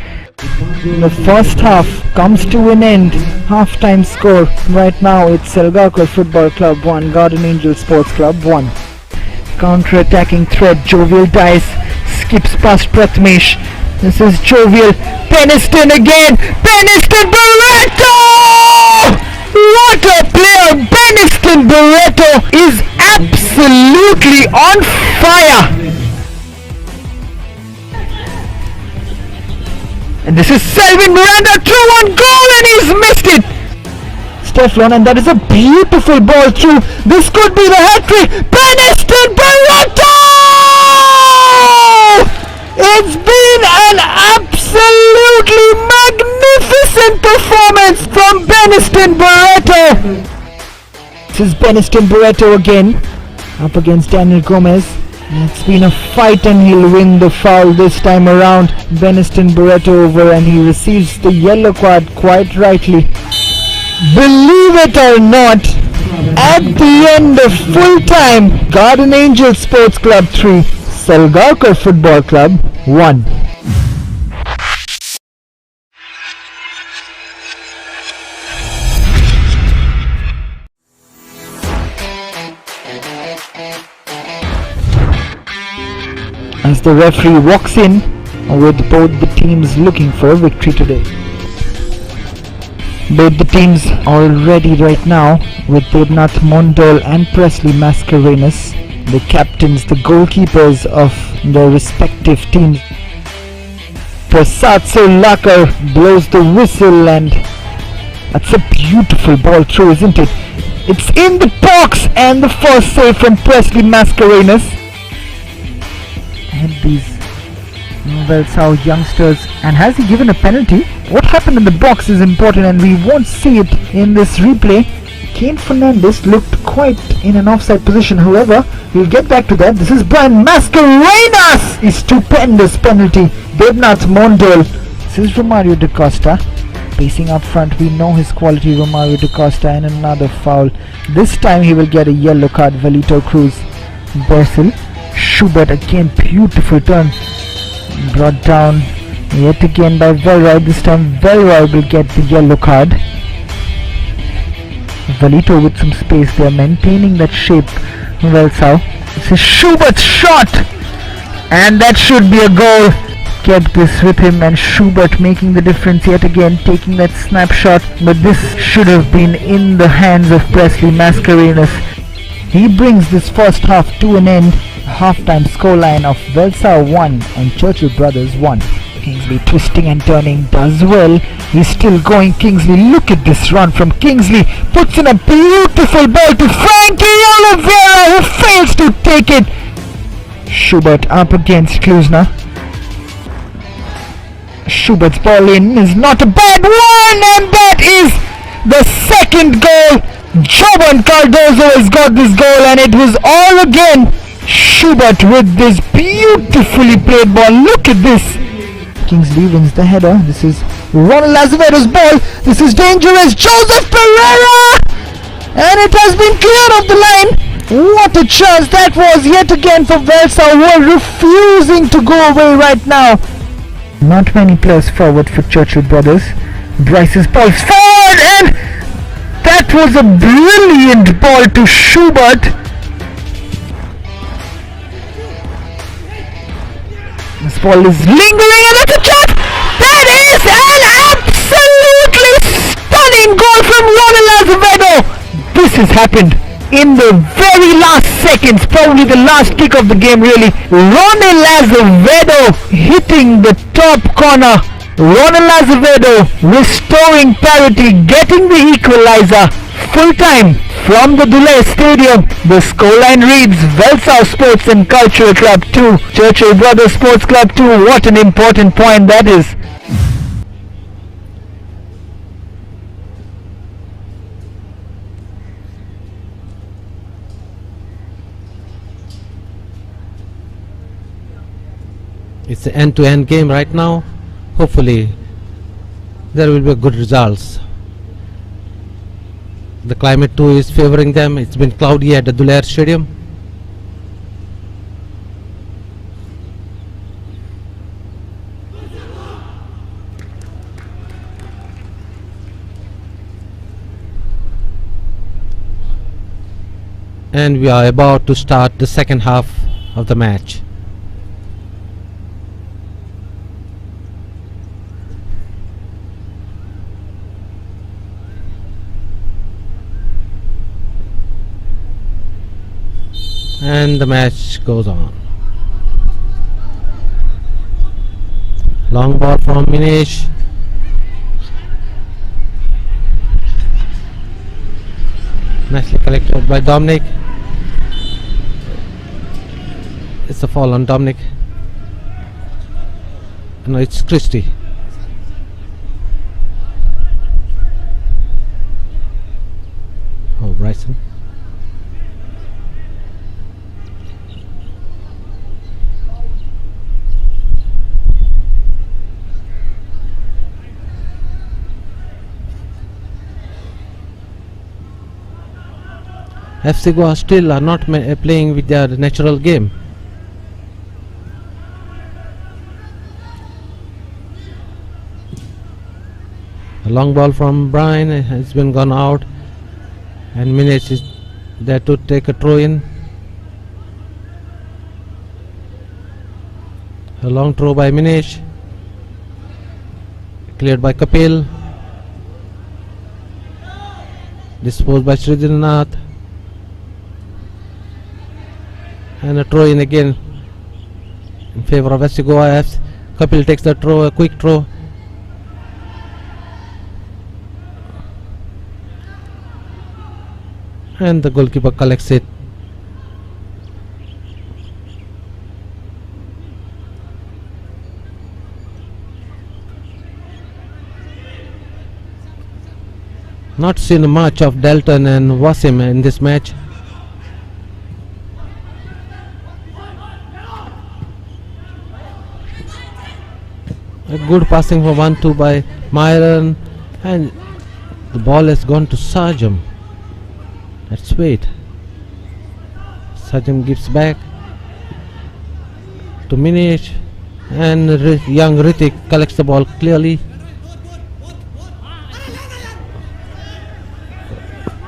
The first half comes to an end. Half-time score right now, it's Salgaonkar Football Club 1, Garden Angel Sports Club 1. Counter-attacking threat, Jovial Dice skips past Prathamesh. This is Jovial. Peniston again. Peniston Barreto! What a player! Peniston Barreto is absolutely on fire! And this is Selvin Miranda through on goal, and he's missed it! Stefan, and that is a beautiful ball through. This could be the hat-trick. Peniston Barreto! It's been an absolutely magnificent performance from Peniston Barreto. This is Peniston Barreto again, up against Daniel Gomez. It's been a fight, and he'll win the foul this time around. Beniston Barreto over, and he receives the yellow card quite rightly. Believe it or not, at the end of full time, Garden Angel Sports Club 3, Salgaonkar Football Club 1. As the referee walks in, with both the teams looking for a victory today. Both the teams are ready right now, with Devnath Mondal and Presley Mascarenas, the captains, the goalkeepers of their respective teams. Prasad Surlakar blows the whistle, and that's a beautiful ball through, isn't it? It's in the box, and the first save from Presley Mascarenas. And these Welsau youngsters, and has he given a penalty? What happened in the box is important, and we won't see it in this replay. Kane Fernandez looked quite in an offside position. However, we'll get back to that. This is Brian Mascarenas. A stupendous penalty. Devnath Mondol. This is Romario Da Costa. Pacing up front, we know his quality, Romario Da Costa, and another foul. This time he will get a yellow card. Velito Cruz. Bersil. Schubert again, beautiful turn. Brought down yet again by Velroy. This time Velroy will get the yellow card. Velito with some space there, maintaining that shape. Velsau. This is Schubert's shot, and that should be a goal. Kept this with him, and Schubert making the difference yet again, taking that snapshot. But this should have been in the hands of Presley Mascarenas. He brings this first half to an end. Half-time scoreline of Velsau 1 and Churchill Brothers 1. Kingsley twisting and turning, does well. He's still going. Kingsley, look at this run from Kingsley. Puts in a beautiful ball to Frankie Oliveira, who fails to take it. Schubert up against Klusner. Schubert's ball in is not a bad one, and that is the second goal. Jovan Cardozo has got this goal, and it was all again Schubert with this beautifully played ball. Look at this. Kingsley wins the header. This is Ronald Azevedo's ball. This is dangerous. Joseph Pereira, and it has been cleared off the line. What a chance that was yet again for Velsau, who are refusing to go away right now. Not many players forward for Churchill Brothers. Bryce's ball forward, and that was a brilliant ball to Schubert. This ball is lingering, and that's a shot! That is an absolutely stunning goal from Ronald Azevedo! This has happened in the very last seconds, probably the last kick of the game really. Ronald Azevedo hitting the top corner. Ronald Azevedo restoring parity, getting the equalizer. Full time from the Dulé Stadium. The scoreline reads Velsau Sports and Cultural Club 2, Churchill Brothers Sports Club 2. What an important point that is. It's an end-to-end game right now. Hopefully there will be good results. The climate too is favoring them. It's been cloudy at the Dulair Stadium. And we are about to start the second half of the match. And the match goes on. Long ball from Minesh. Nicely collected by Dominic. It's a fall on Dominic. No, it's Christie. Oh, Bryson. FC Goa still are not playing with their natural game. A long ball from Brian has been gone out, and Minesh is there to take a throw in. A long throw by Minesh, cleared by Kapil, disposed by Sridharnath. And a throw in again in favor of FC Goa. Kapil takes the throw, a quick throw. And the goalkeeper collects it. Not seen much of Dalton and Wasim in this match. A good passing for 1-2 by Myron, and the ball has gone to Sajam. Let's wait. Sajam gives back to Minish, and young Ritik collects the ball clearly.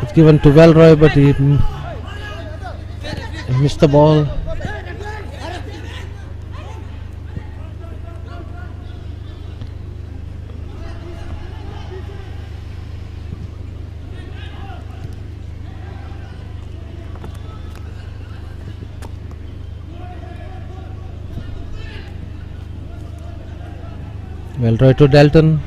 It's given to Velroy, but he missed the ball. Velroy to Dalton.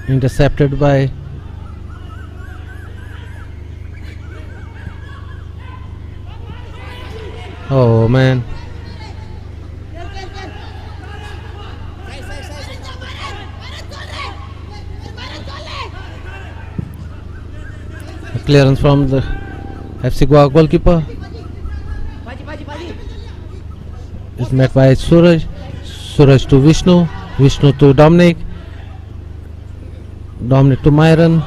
Intercepted by oh man. A clearance from the FC Goa goalkeeper is met by Suraj. Suraj to Vishnu. Vishnu to Dominic. Dominic to Myron.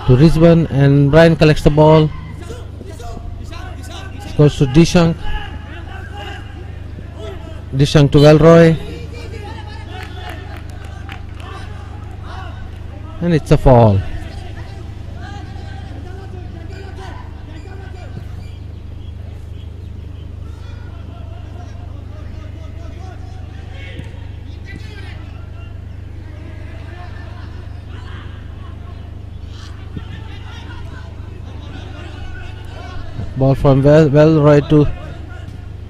To Rizwan, and Brian collects the ball. Goes to Dishank. Dishank to Velroy. And it's a fall. Ball from Velroy to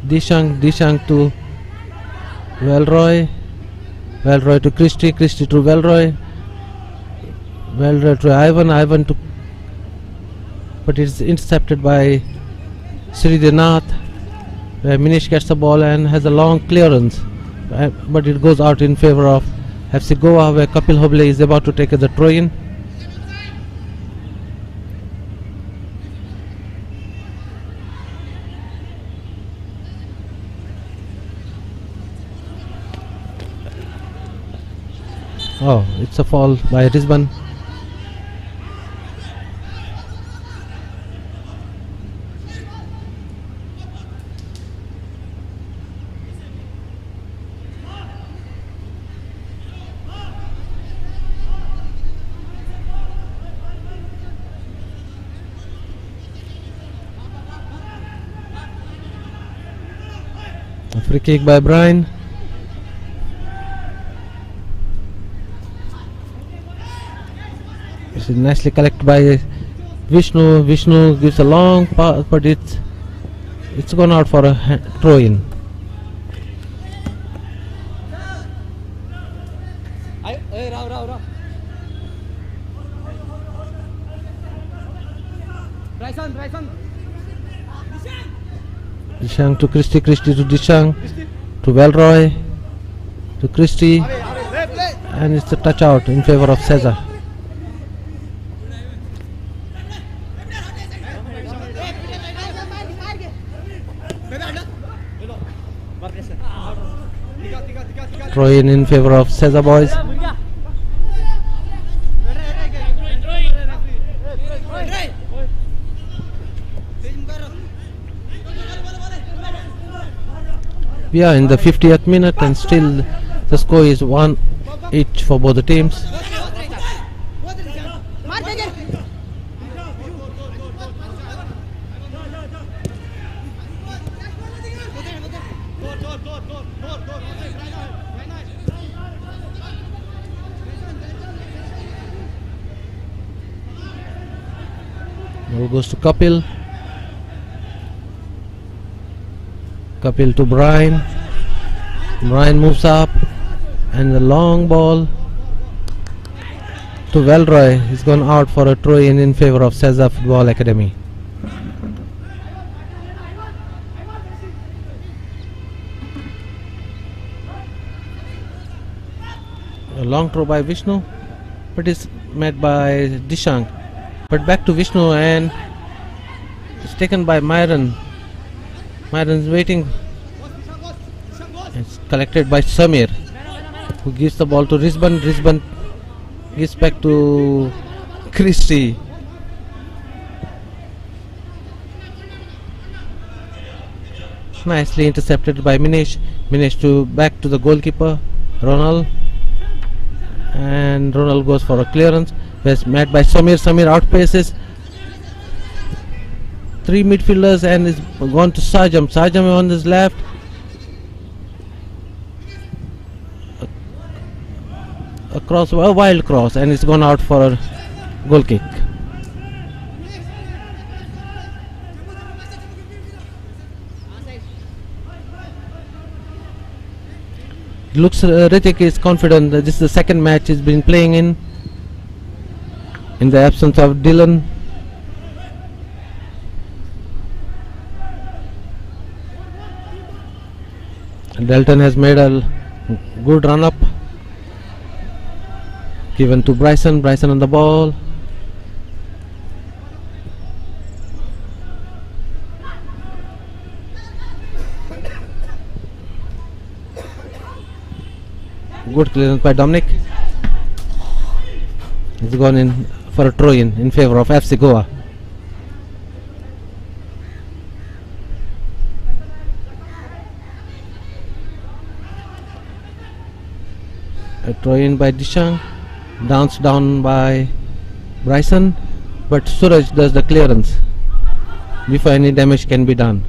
Dishank. Dishank to Velroy. Velroy to Christie. Christie to Velroy. Velroy to Ivan. Ivan to, but it's intercepted by Sridhanath, where Minish gets the ball and has a long clearance, but it goes out in favor of FC Goa, where Kapil Hoble is about to take the throw-in. Oh, it's a fall by Rizwan. A free kick by Brian. This is nicely collected by Vishnu. Vishnu gives a long pass, but it's gone out for a throw-in. Dishang to Christie. Christie to Dishang. To Velroy. To Christie. And it's a touch out in favor of SESA. Throw in favor of SESA boys. We are in the 50th minute and still the score is 1 each for both the teams. Ball goes to Kapil. Kapil to Brian. Brian moves up, and the long ball to Velroy. He's gone out for a throw-in favor of SESA Football Academy. A long throw by Vishnu, but is met by Dishank. But back to Vishnu, and It's taken by Myron. Myron's waiting. It's collected by Samir, who gives the ball to Rizban. Rizban gives back to Christie. Nicely intercepted by Minesh. Minesh to back to the goalkeeper, Ronald. And Ronald goes for a clearance. That's met by Samir. Samir outpaces 3 midfielders and is gone to Sajam. Sajam on his left. A cross, a wild cross, and it's gone out for a goal kick. Looks Ritik is confident that this is the second match he's been playing in the absence of Dylan. Dalton has made a good run up, given to Bryson. Bryson on the ball. Good clearance by Dominic. It's gone in for a throw in favor of FC Goa. A throw in by Dishang. Downs down by Bryson, but Suraj does the clearance before any damage can be done.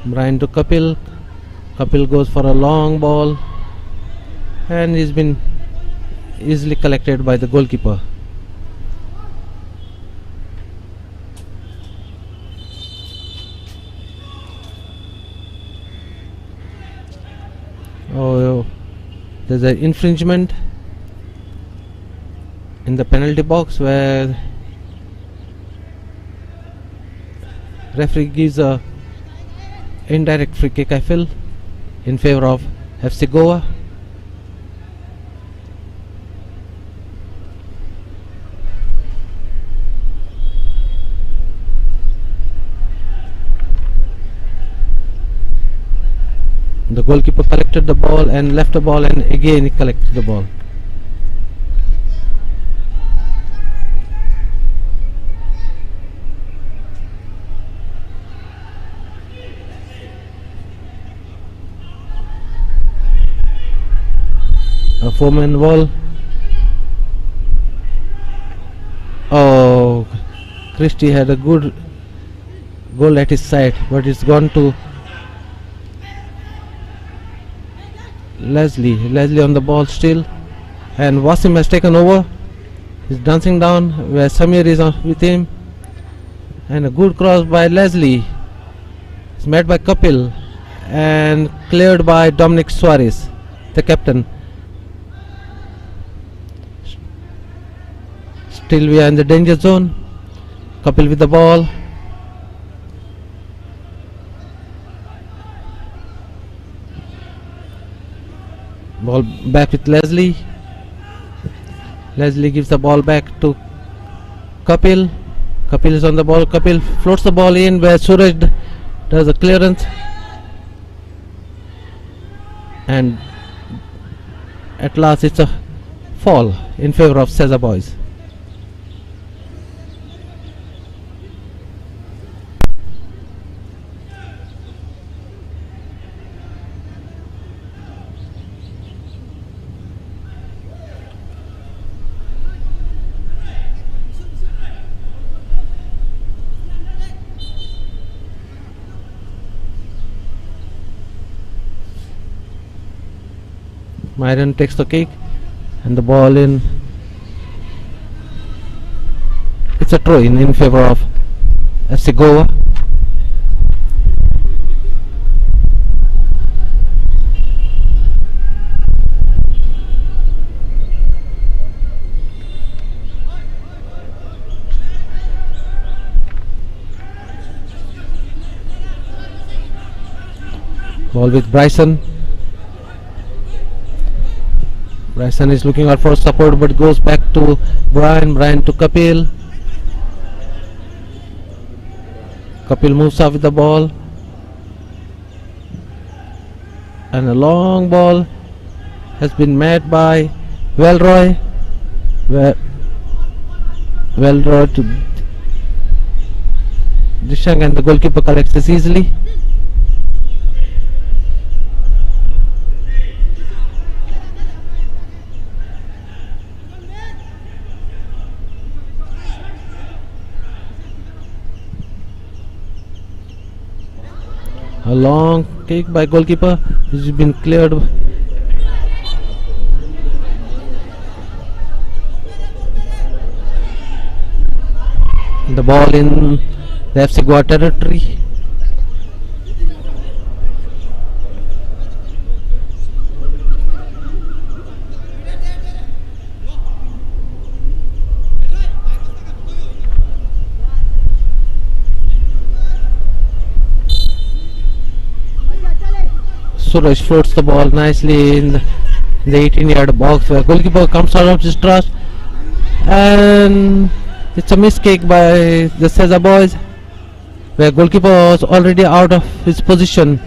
Brian to Kapil. Kapil goes for a long ball and he's been easily collected by the goalkeeper. Oh, there's an infringement in the penalty box where referee gives a indirect free kick, I feel, in favor of FC Goa. The goalkeeper collected the ball and left the ball, and again he collected the ball. A 4-man wall. Oh, Christie had a good goal at his side, but it's gone to Leslie. Leslie on the ball still, and Wasim has taken over. He's dancing down where Samir is with him, and a good cross by Leslie. It's met by Kapil and cleared by Dominic Suarez, the captain. Still we are in the danger zone. Kapil with the ball. Ball back with Leslie. Leslie gives the ball back to Kapil. Kapil is on the ball. Kapil floats the ball in where Suraj does a clearance. And at last it's a fall in favor of SESA boys. Myron takes the kick and the ball in. It's a throw in favor of FC Goa. Ball with Bryson. Bryson is looking out for support but goes back to Brian. Brian to Kapil. Kapil moves up with the ball. And a long ball has been met by Velroy. Velroy to Dishang, and the goalkeeper collects this easily. A long kick by goalkeeper, which has been cleared. The ball in the FC Goa territory. Suraj floats the ball nicely in the 18-yard box, where goalkeeper comes out of his trust, and it's a mistake by the SESA boys, where goalkeeper was already out of his position.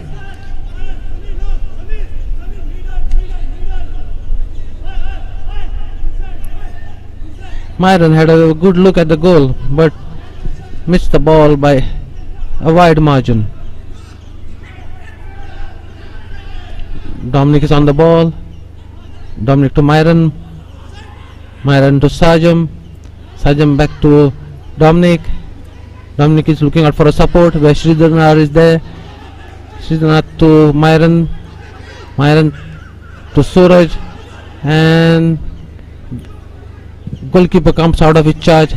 Myron had a good look at the goal but missed the ball by a wide margin. Dominic is on the ball. Dominic to Myron. Myron to Sajam. Sajam back to Dominic. Dominic is looking out for a support where Sridhar is there. Sridhar to Myron. Myron to Suraj. And goalkeeper comes out of his charge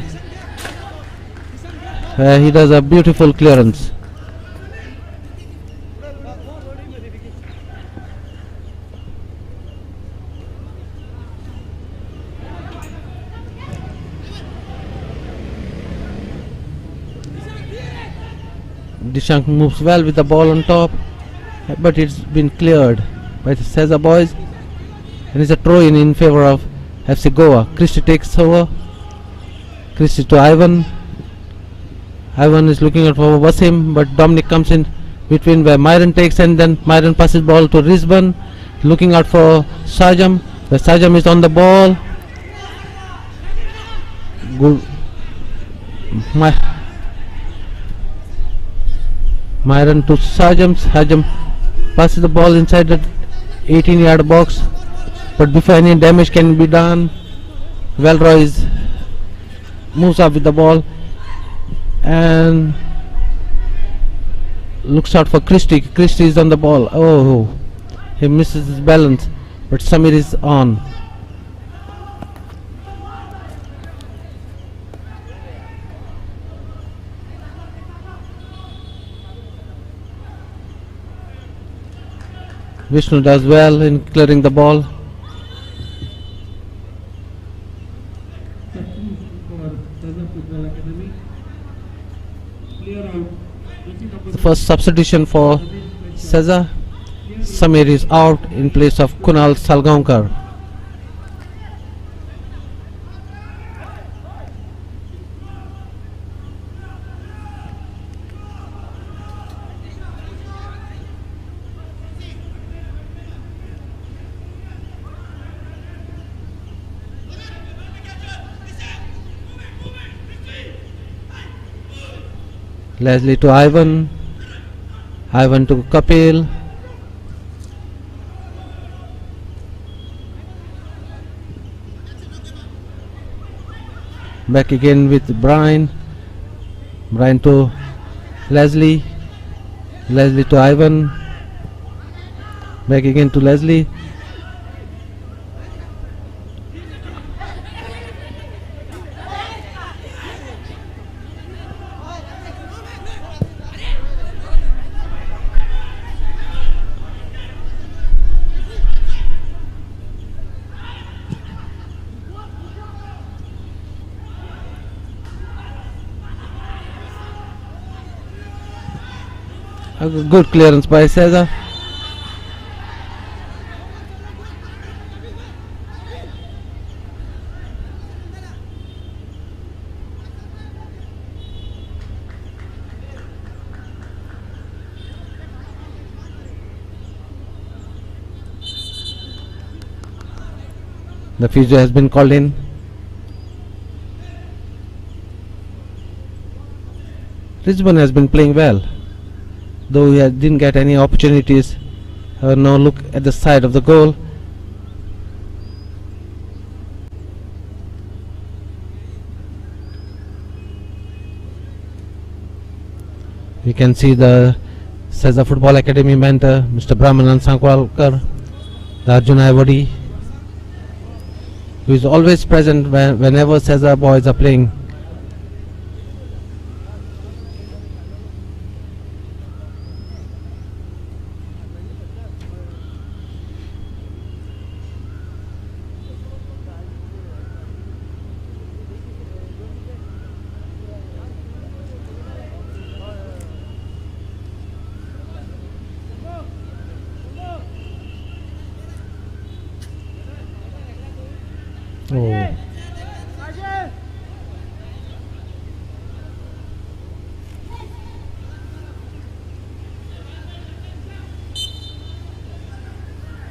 where he does a beautiful clearance. Dishank moves well with the ball on top, but it's been cleared by the SESA boys, and it's a throw in favor of FC Goa. Christie takes over. Christie to Ivan. Ivan is looking out for Wasim, but Dominic comes in between where Myron takes, and then Myron passes ball to Rizban, looking out for Sajam. The Sajam is on the ball. Good. Myron to Sajam. Sajam passes the ball inside the 18-yard box, but before any damage can be done, Velroy moves up with the ball and looks out for Christie. Christie is on the ball. Oh, he misses his balance, but Samir is on. Vishnu does well in clearing the ball. The first substitution for SESA. Samir is out in place of Kunal Salgaonkar. Leslie to Ivan. Ivan to Kapil. Back again with Brian. Brian to Leslie. Leslie to Ivan. Back again to Leslie. A good clearance by SESA. The physio has been called in. Lisbon has been playing well, though he didn't get any opportunities. Now look at the side of the goal. You can see the SESA Football Academy mentor, Mr. Brahmanan Sankwalkar, the Arjun Ivodi, who is always present whenever SESA boys are playing. Oh.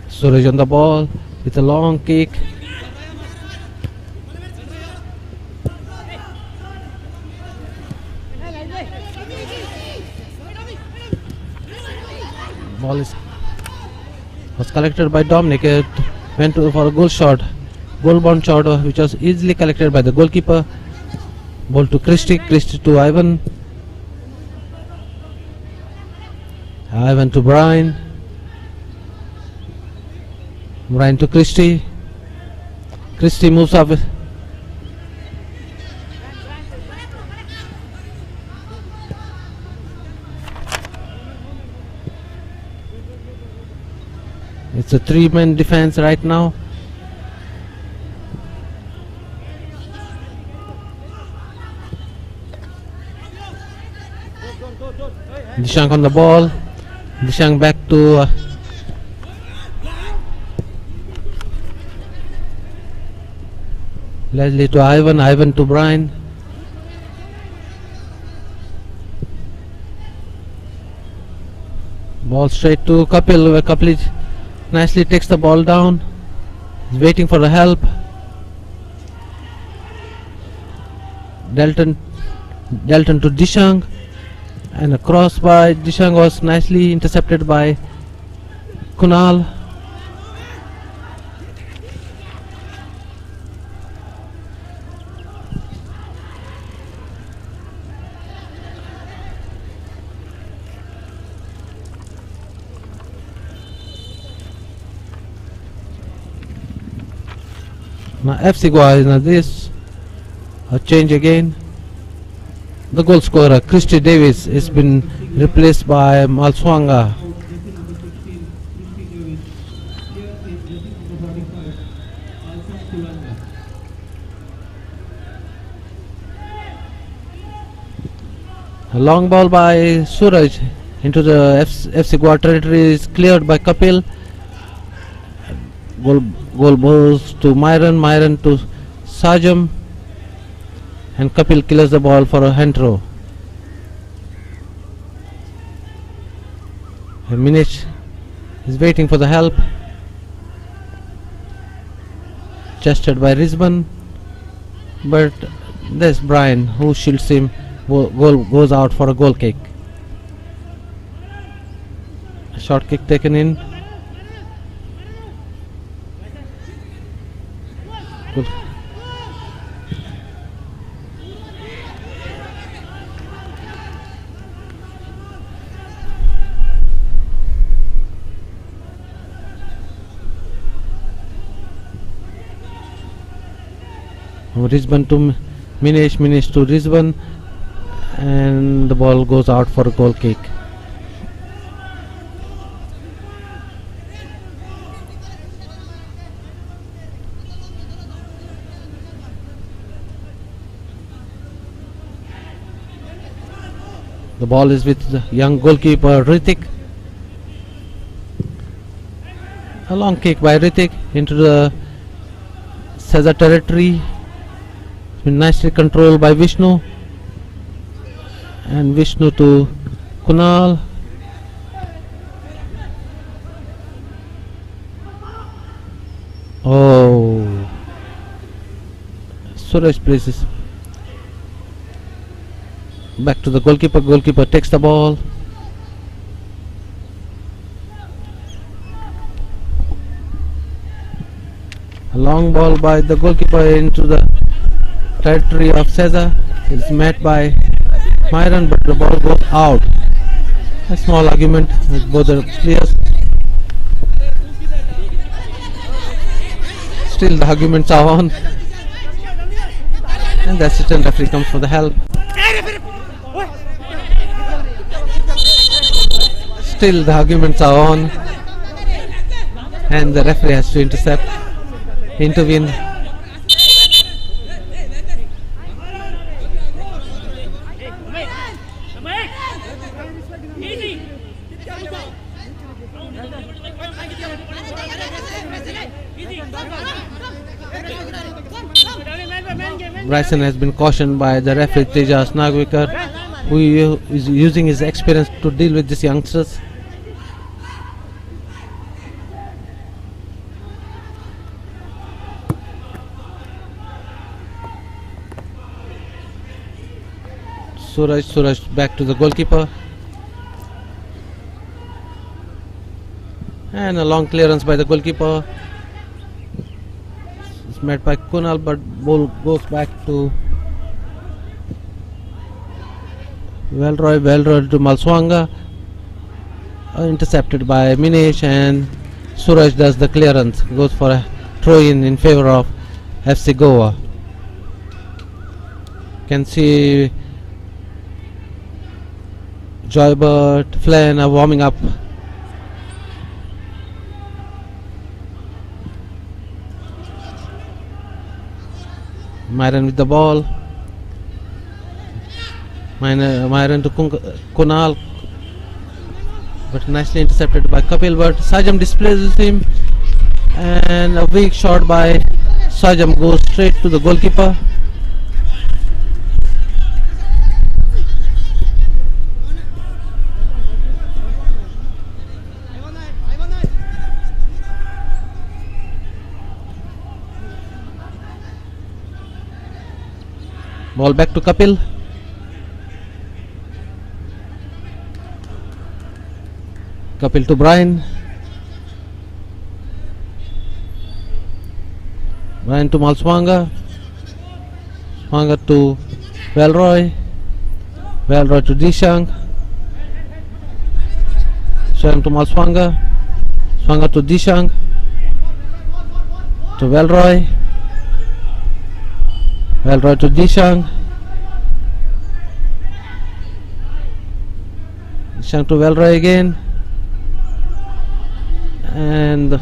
Suraj on the ball with a long kick. Ball was collected by Dominic. It went for a goal shot. Goal-bound shot which was easily collected by the goalkeeper. Ball to Christie, Christie to Ivan. Ivan to Brian. Brian to Christie. Christie moves up. It's a three-man defense right now. Dishang on the ball. Dishang back to Leslie to Ivan. Ivan to Brian. Ball straight to Kapil, where Kapil nicely takes the ball down. He's waiting for the help. Dalton to Dishang. And a cross by Dishang was nicely intercepted by Kunal. Now FC GOA is this a change again. The goal scorer Christy Davis has been replaced by Malswanga. A long ball by Suraj into the FC GOA territory is cleared by Kapil. Goal balls to Myron to Sajam, and Kapil clears the ball for a hand throw. And Minesh is waiting for the help. Chested by Risban, but there's Brian who shields him. Goal goes out for a goal kick. A short kick taken in. Good. Risban to Minesh to Risban, and the ball goes out for a goal kick. The ball is with the young goalkeeper Ritik. A long kick by Ritik into the SESA territory. It's been nicely controlled by Vishnu. And Vishnu to Kunal. Oh. Suraj places back to the goalkeeper. Goalkeeper takes the ball. A long ball by the goalkeeper into the territory of SESA. It's met by Myron, but the ball goes out. A small argument with both the players. Still the arguments are on, and the assistant referee comes for the help. Still the arguments are on, and the referee has to intervene. Bryson has been cautioned by the referee Tejas Nagwekar, who is using his experience to deal with these youngsters. Suraj back to the goalkeeper, and a long clearance by the goalkeeper. It's met by Kunal, but ball goes back to Velroy to Malswanga, intercepted by Minesh, and Suraj does the clearance, goes for a throw in favor of FC Goa. Can see Joybert, Flynn are warming up. Myron with the ball. Myron to Kunal, but nicely intercepted by Kapil, but Sajam displaces him, and a weak shot by Sajam goes straight to the goalkeeper. Ball back to Kapil. Kapil to Brian. Brian to Malswanga. Swanga to Velroy. Velroy to Dishang. Swam to Malswanga. Swanga to Dishang. To Velroy. Velroy to Dishang. Dishang to Velroy again. And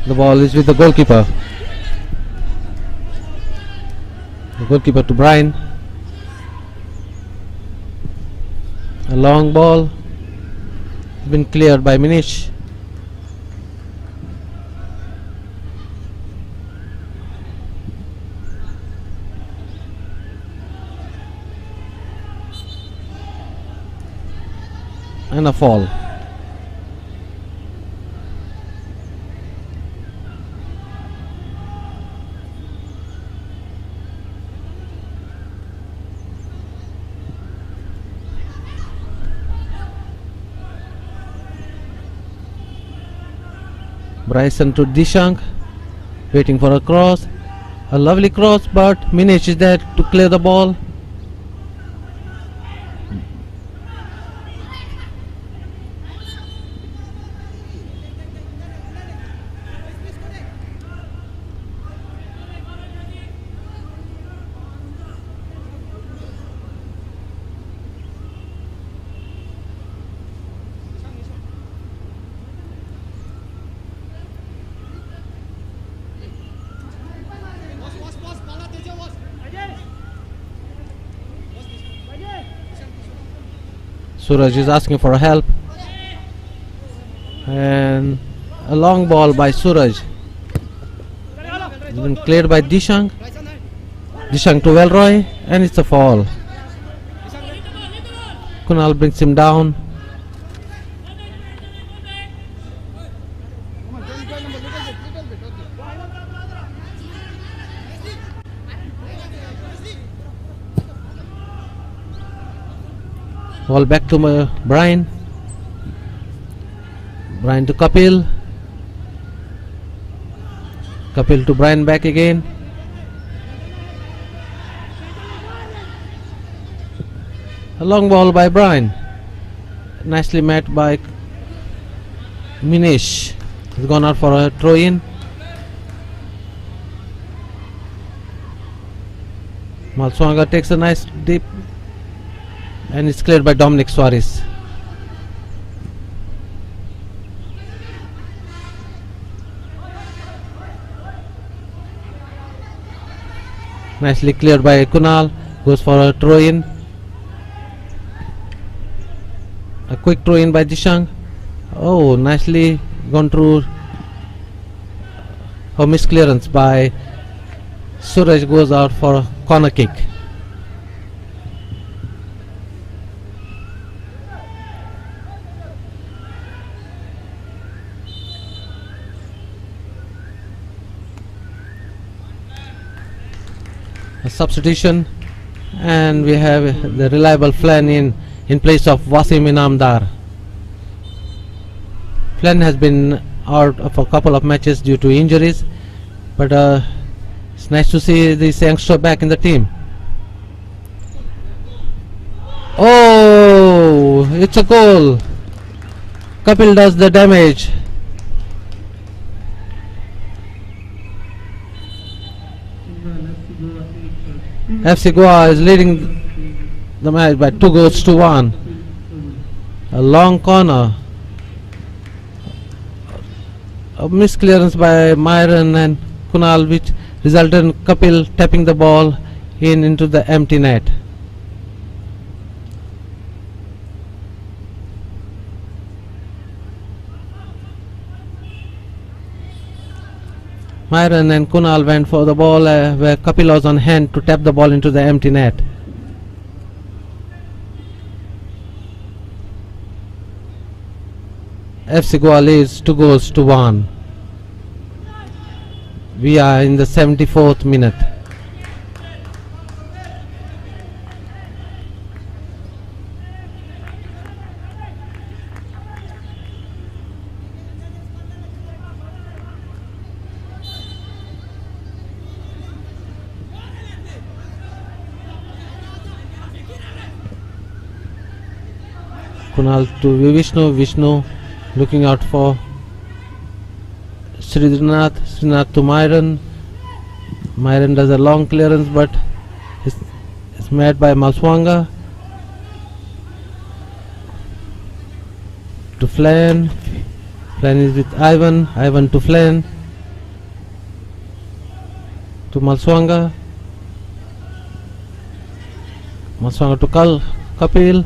the ball is with the goalkeeper. The goalkeeper to Brian. A long ball been cleared by Minish. And a fall. Bryson to Dishang, waiting for a cross. A lovely cross, but Minesh is there to clear the ball. Suraj is asking for help, and a long ball by Suraj. It's been cleared by Dishang. Dishang to Velroy, and it's a fall. Kunal brings him down. Ball back to Brian. Brian to Kapil. Kapil to Brian, back again. A long ball by Brian. Nicely met by Minesh. He's gone out for a throw in. Malswanga takes a nice dip and it's cleared by Dominic Suarez. Nicely cleared by Kunal, goes for a throw in. A quick throw in by Dishang. Oh, nicely gone through. A misclearance by Suraj, goes out for a corner kick. A substitution, and we have the reliable Flan in place of Wasim Inamdar. Flan has been out for a couple of matches due to injuries, but it's nice to see this youngster back in the team. Oh, it's a goal. Kapil does the damage. FC Goa is leading the match by 2-1. A long corner. A misclearance by Myron and Kunal, which resulted in Kapil tapping the ball into the empty net. Myron and Kunal went for the ball where Kapil was on hand to tap the ball into the empty net. FC Goa leads 2-1. We are in the 74th minute. Kunal to Vishnu looking out for Srinath to Myron. Myron does a long clearance, but it's met by Malswanga. To Flan. Flan is with Ivan to Flan. To Malswanga. Malswanga to Kapil.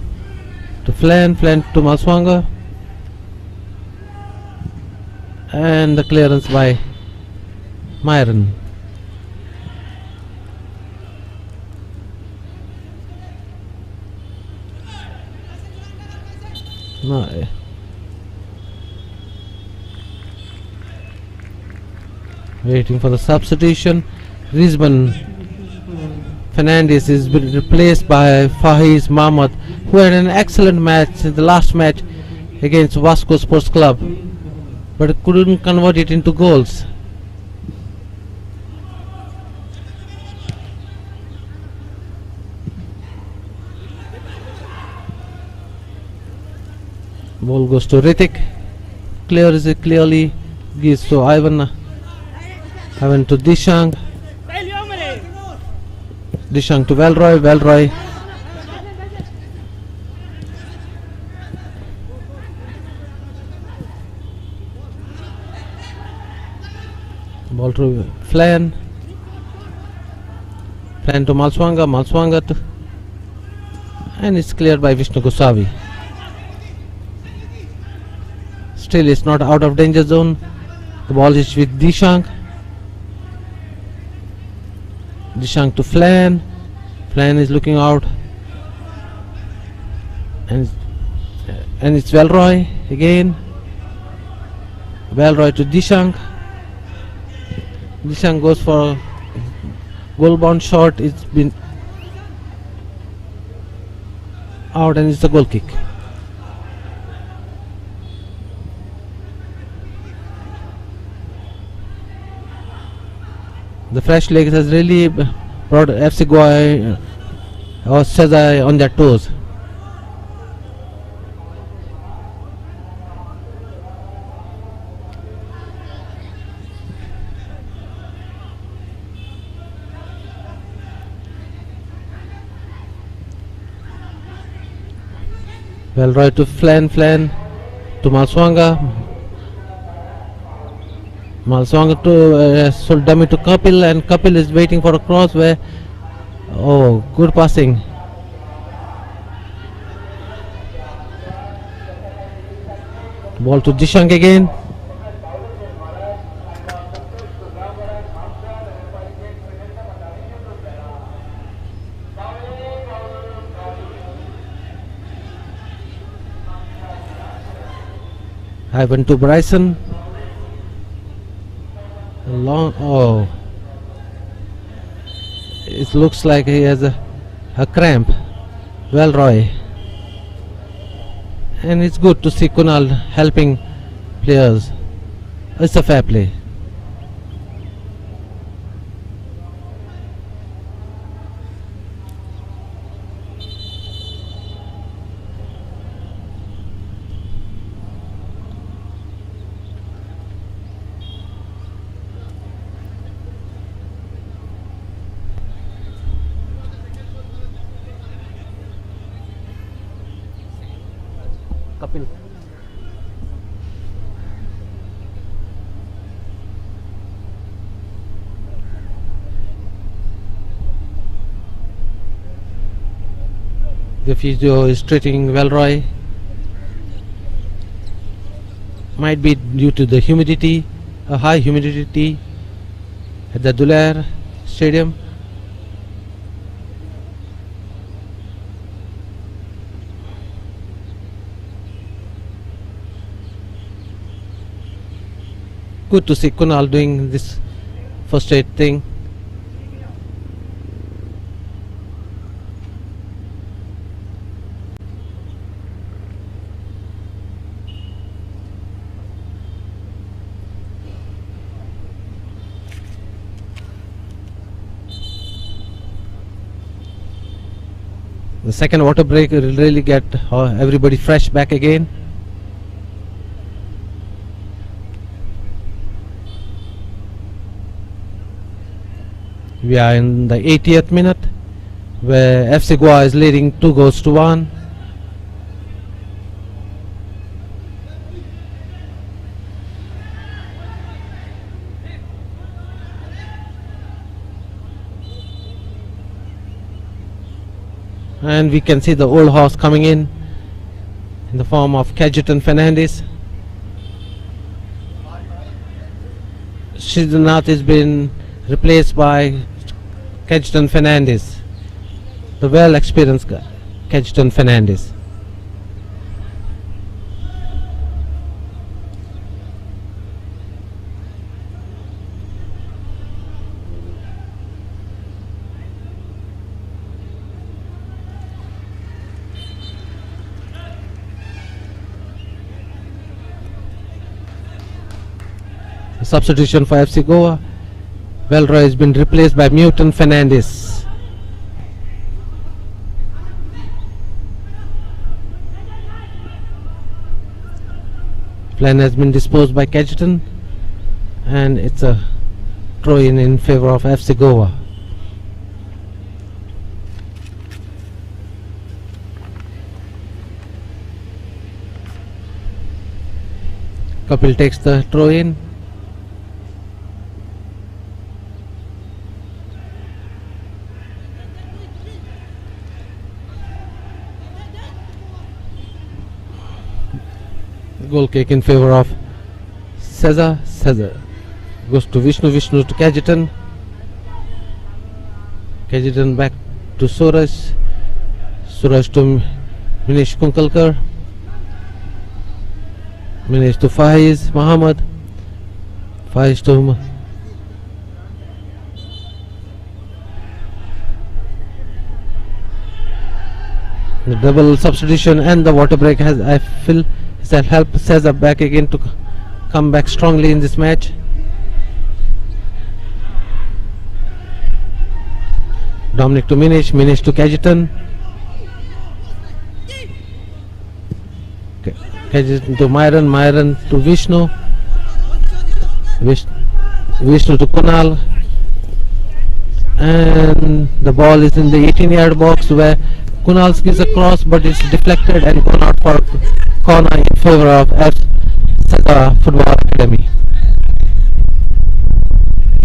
To Flan to Malswanga. And the clearance by Myron. No. Waiting for the substitution. Rizban Fernandez is been replaced by Fahiz Mahmoud, who had an excellent match in the last match against Vasco Sports Club, but couldn't convert it into goals. Ball goes to Ritik. Clearly gives to Ivan to Dishang. Dishang to Velroy. Ball to Flan to Malswanga to, and it's cleared by Vishnu Gosavi. Still it's not out of danger zone. The ball is with Dishang to Flan. Flan is looking out, and it's Velroy again. Velroy to Dishang. Dishang goes for a goal bound shot. It's been out, and it's a goal kick. The fresh leg has really brought FC Goa or SESA on their toes. Well, right to Flan to Malswanga. Malswanga to Soldami to Kapil, and Kapil is waiting for a cross where, oh, good passing. Ball to Dishang again. Ivan to Bryson. Long, oh, it looks like he has a cramp. Well, Roy, and it's good to see Kunal helping players. It's a fair play. Kapil. The physio is treating Velroy. Might be due to the humidity, a high humidity at the Dulair Stadium. Good to see Kunal doing this first aid thing. The second water break will really get everybody fresh back again. We are in the 80th minute, where FC Goa is leading 2-1. And we can see the old horse coming in the form of Cajetan Fernandez. Shridhanath has been replaced by Cajetan Fernandez, the well experienced Cajetan Fernandez. A substitution for FC Goa. Velroy has been replaced by Muton Fernandez. Plan has been disposed by Cajetan, and it's a throw-in in favor of FC Goa. Kapil takes the throw-in. Goal kick in favor of SESA. SESA goes to Vishnu. Vishnu to Cajetan. Cajetan back to Suraj. Suraj to Minesh Kunkalkar. Minesh to Faiz Muhammad. Faiz to The double substitution and the water break has, I feel, has helped SESA back again to come back strongly in this match. Dominic to Minish, Minish to Kajitan. Kajitan to Myron, Myron to Vishnu. Vishnu to Kunal. And the ball is in the 18-yard box where Kunal gives a cross, but it's deflected and gone out for corner in favor of SESA Football Academy.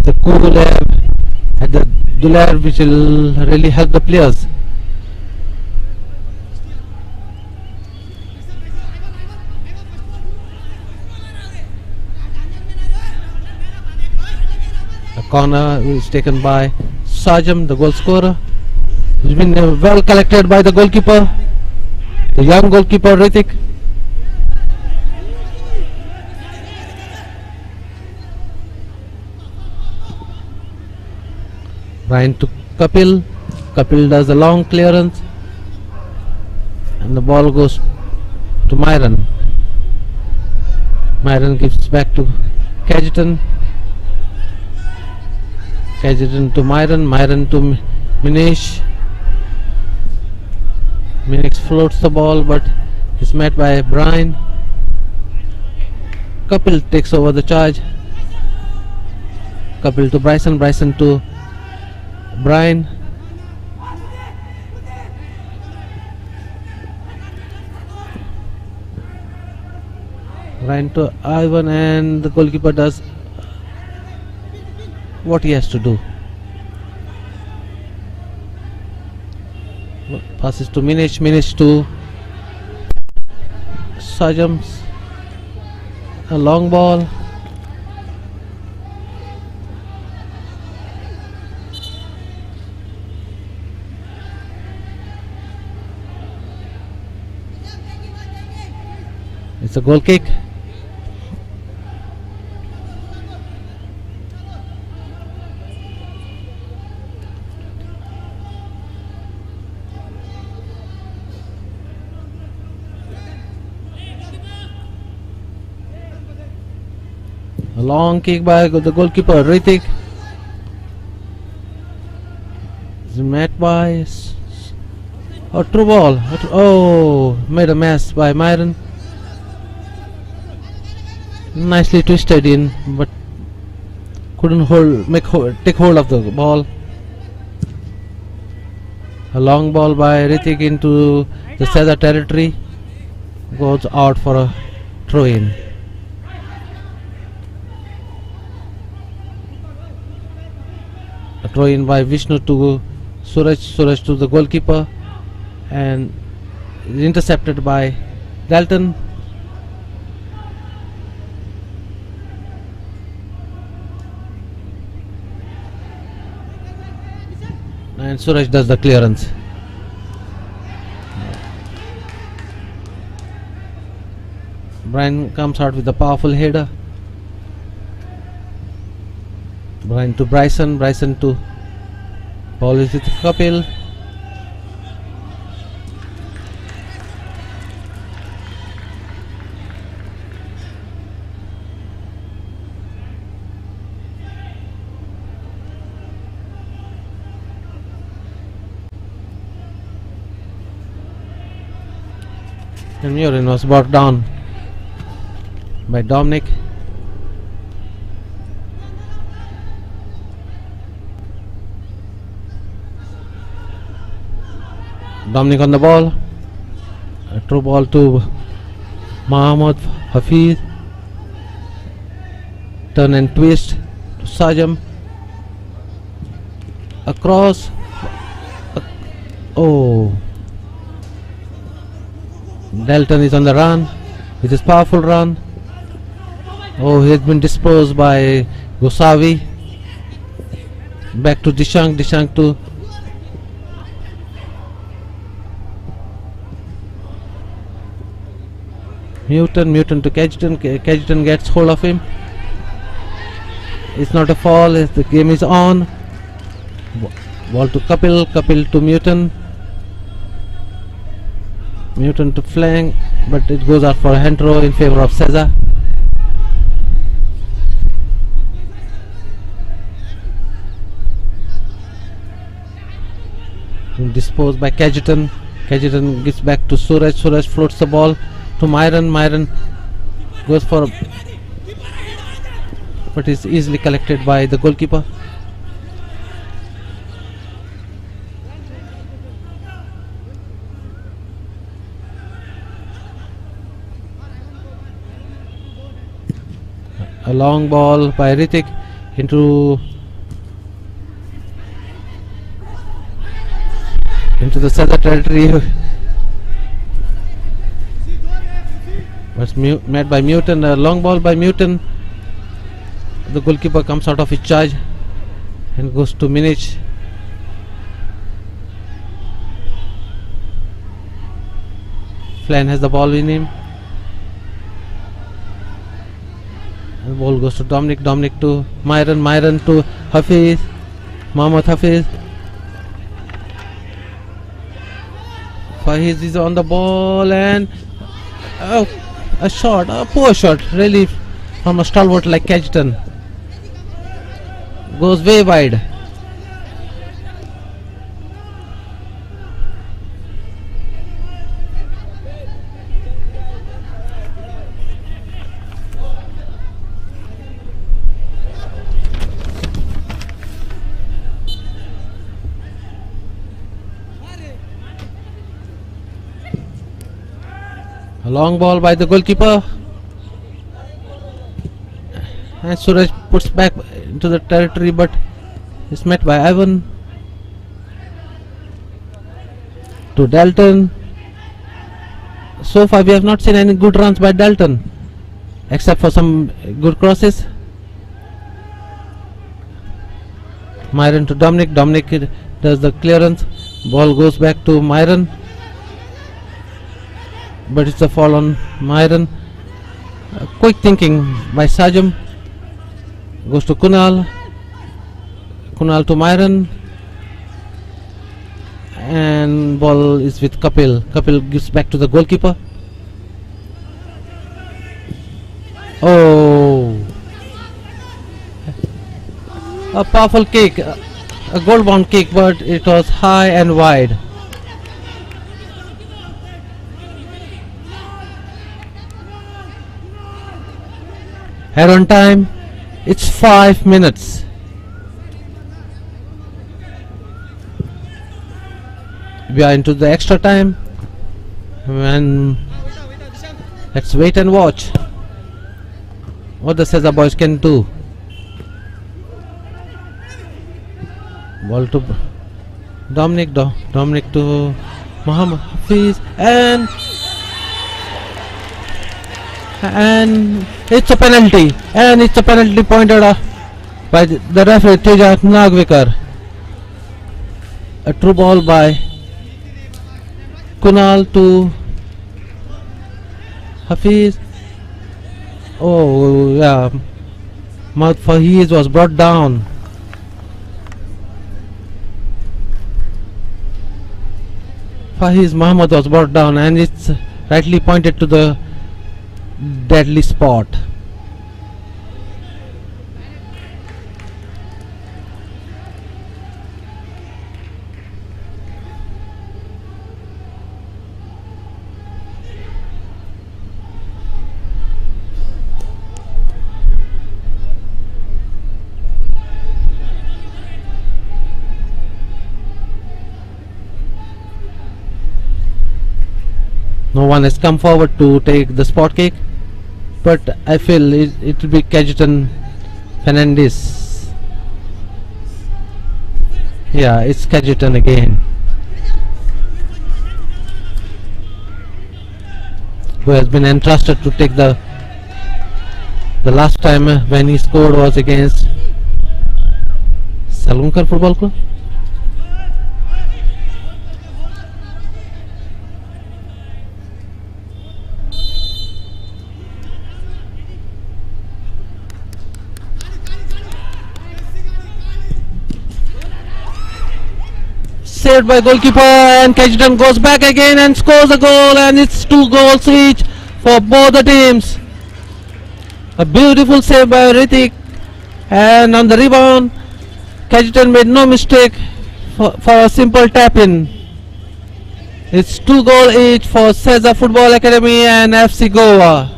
The cool at the Dular, which will really help the players. The corner is taken by Sajam, the goal scorer. It's been well collected by the goalkeeper, the young goalkeeper Ritik. Ryan to Kapil. Kapil does a long clearance and the ball goes to Myron. Myron gives back to Kajitan. Kajitan to Myron. Myron to Minish. Minish floats the ball but is met by Brian. Kapil takes over the charge. Kapil to Bryson. Bryson to Brian. Brian to Ivan, and the goalkeeper does what he has to do. Passes to Minish. Minish to Sajam. A long ball. It's a goal kick. A long kick by the goalkeeper Ritik. Is met by a true ball. Oh, made a mess by Myron. Nicely twisted in, but couldn't take hold of the ball. A long ball by Ritik into the SESA territory, goes out for a throw in. A throw in by Vishnu to Suraj. Suraj to the goalkeeper and is intercepted by Dalton. And Suraj does the clearance. Brian comes out with a powerful header. Brian to Bryson. Bryson to ball is with Kapil. And Murin was brought down by Dominic. Dominic on the ball. A through ball to Mohammad Hafiz. Turn and twist to Sajam. Across. Oh. Dalton is on the run with his powerful run. Oh, he has been disposed by Gosavi. Back to Dishank. Dishank to Muton to Kajitan. Kajitan gets hold of him. It's not a fall, the game is on. Ball to Kapil. Kapil to Muton. Mutant to flank, but it goes out for a hand throw in favor of SESA. Disposed by Kajitan. Kajitan gives back to Suraj. Suraj floats the ball to Myron. Myron goes for a, but is easily collected by the goalkeeper. A long ball by Ritik into the SESA territory. Was met by Mutant. A long ball by Mutant. The goalkeeper comes out of his charge and goes to Minich. Flan has the ball in him. The ball goes to Dominic. Dominic to Myron. Myron to Hafiz. Mohammad Hafiz. Fahiz is on the ball and a shot, a poor shot, really, from a stalwart like Kajitan. Goes way wide. A long ball by the goalkeeper, and Suraj puts back into the territory, but is met by Ivan. To Dalton. So far we have not seen any good runs by Dalton, except for some good crosses. Myron to Dominic. Dominic does the clearance. Ball goes back to Myron, but it's a fall on Myron. Quick thinking by Sajam. Goes to Kunal. Kunal to Myron. And ball is with Kapil. Kapil gives back to the goalkeeper. Oh! A powerful kick. A goal-bound kick, but it was high and wide. Head on time, it's 5 minutes. We are into the extra time, and let's wait and watch what the SESA boys can do. Ball to Dominic. Dominic to Muhammad Hafiz, and it's a penalty, and it's a penalty pointed out by the referee Teja Nagvikar. A true ball by Kunal to Hafiz. Oh yeah, Muhammad Fahiz was brought down. Fahiz Muhammad was brought down, and it's rightly pointed to the deadly spot. No one has come forward to take the spot kick, but I feel it will be Kajitan Fernandez. Yeah, it's Kajitan again, who has been entrusted to take the last time when he scored was against Salgunkar Football Club. saved by goalkeeper, and Cajitan goes back again and scores a goal, and it's 2 goals each for both the teams. A beautiful save by Ritik, and on the rebound Cajitan made no mistake for a simple tap in. It's 2 goals each for SESA Football Academy and FC Goa.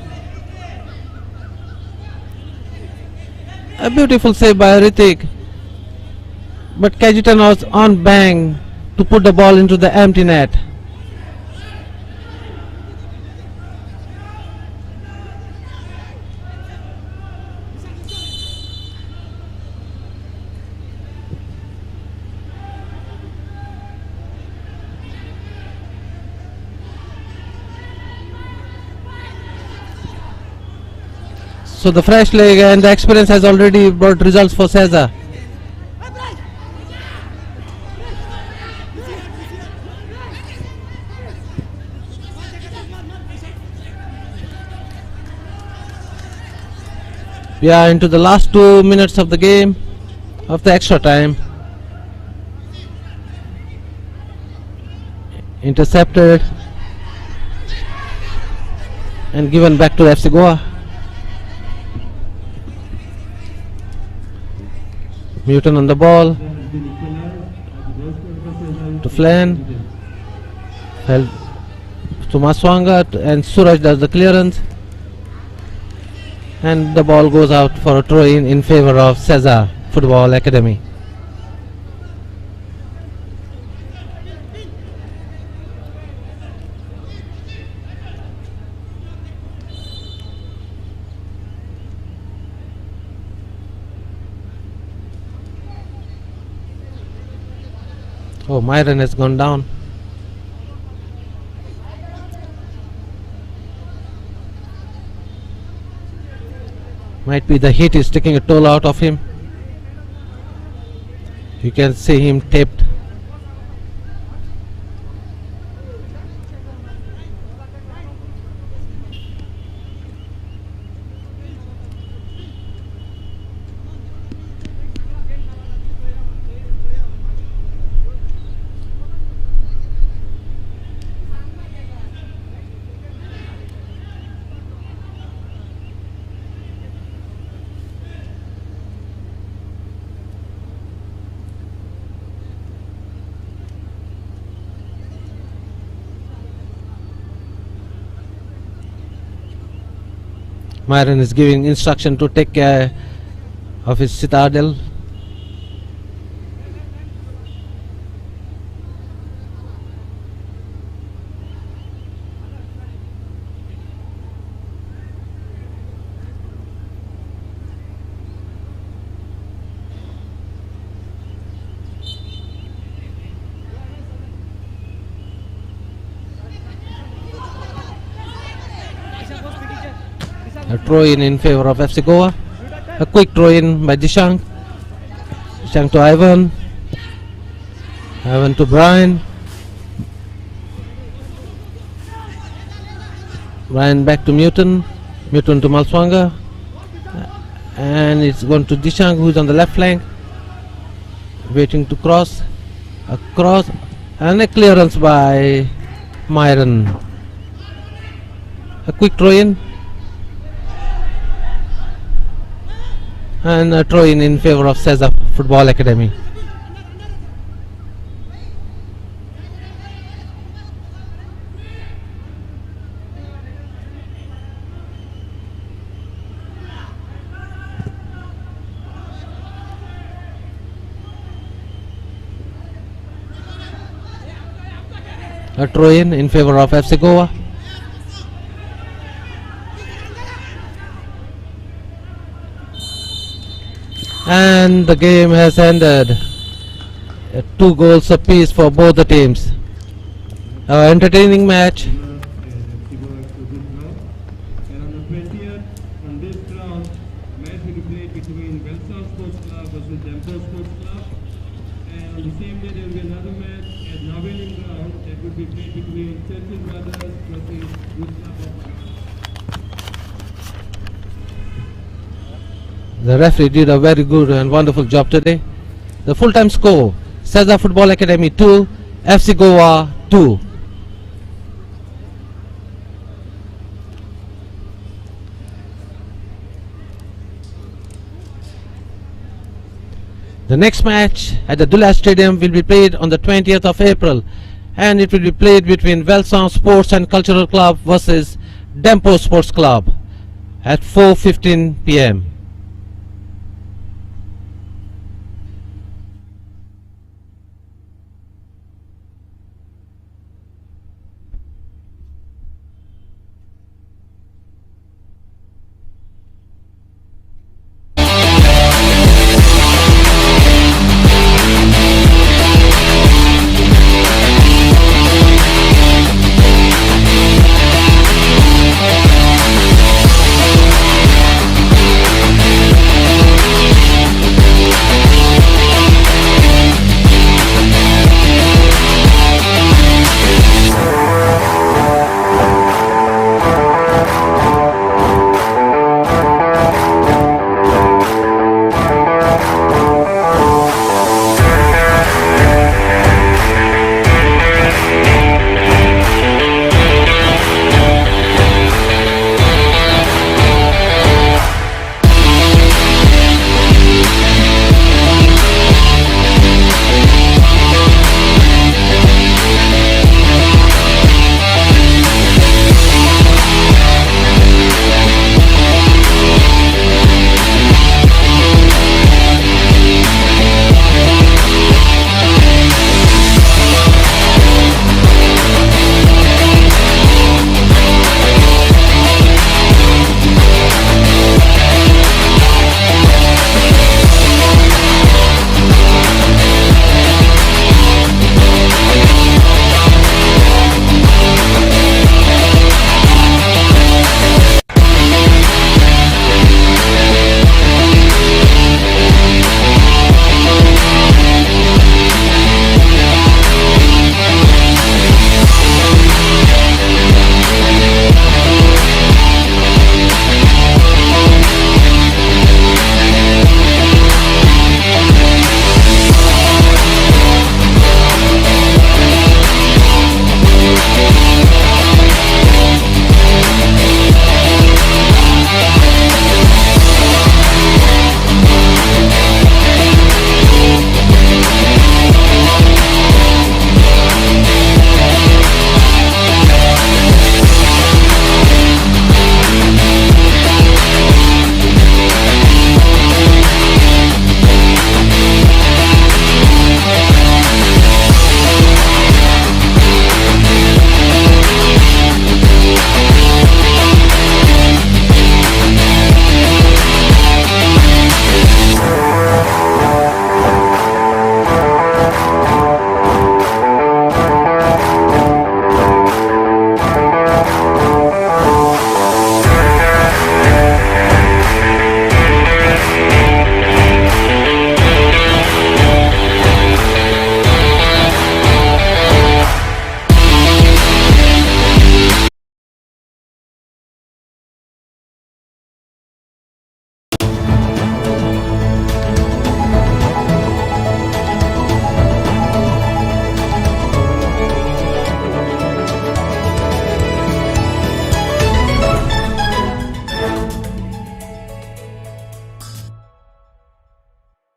A beautiful save by Ritik, but Cajitan was on bang to put the ball into the empty net. So the fresh leg and the experience has already brought results for SESA. We are into the last 2 minutes of the game, of the extra time. Intercepted and given back to FC Goa. Newton on the ball to Flan, held to Maswanga, and Suraj does the clearance, and the ball goes out for a throw in favor of SESA Football Academy. Oh, Myron has gone down. Might be the heat is taking a toll out of him. You can see him taped. Myron is giving instruction to take care of his citadel. A throw in favor of FC Goa. A quick throw in by Dishang. Dishang to Ivan. Ivan to Brian. Brian back to Newton. Newton to Malswanga. And it's going to Dishang, who's on the left flank, waiting to cross. A cross and a clearance by Myron. A quick throw in. And a throw in favor of SESA Football Academy. A throw in favor of FC Goa. And the game has ended. 2 goals apiece for both the teams. An entertaining match. And on the 20th, on this ground, match will be played between Belsaw Sports Club versus Dempo Sports Club. And on the same day, there will be another match at Navelim ground that will be played between Churchill Brothers versus Youth Club of. The referee did a very good and wonderful job today. The full-time score: SESA Football Academy 2, FC GOA 2. The next match at the Dulles Stadium will be played on the 20th of April, and it will be played between Welsom Sports and Cultural Club versus Dempo Sports Club at 4:15 p.m.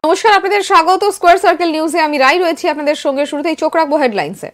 নমস্কার, আপনাদের স্বাগত square circle নিউজে। আমি রাই রয়েছি আপনাদের সঙ্গে। শুরুতেই চোখ রাখবো হেডলাইন্সে।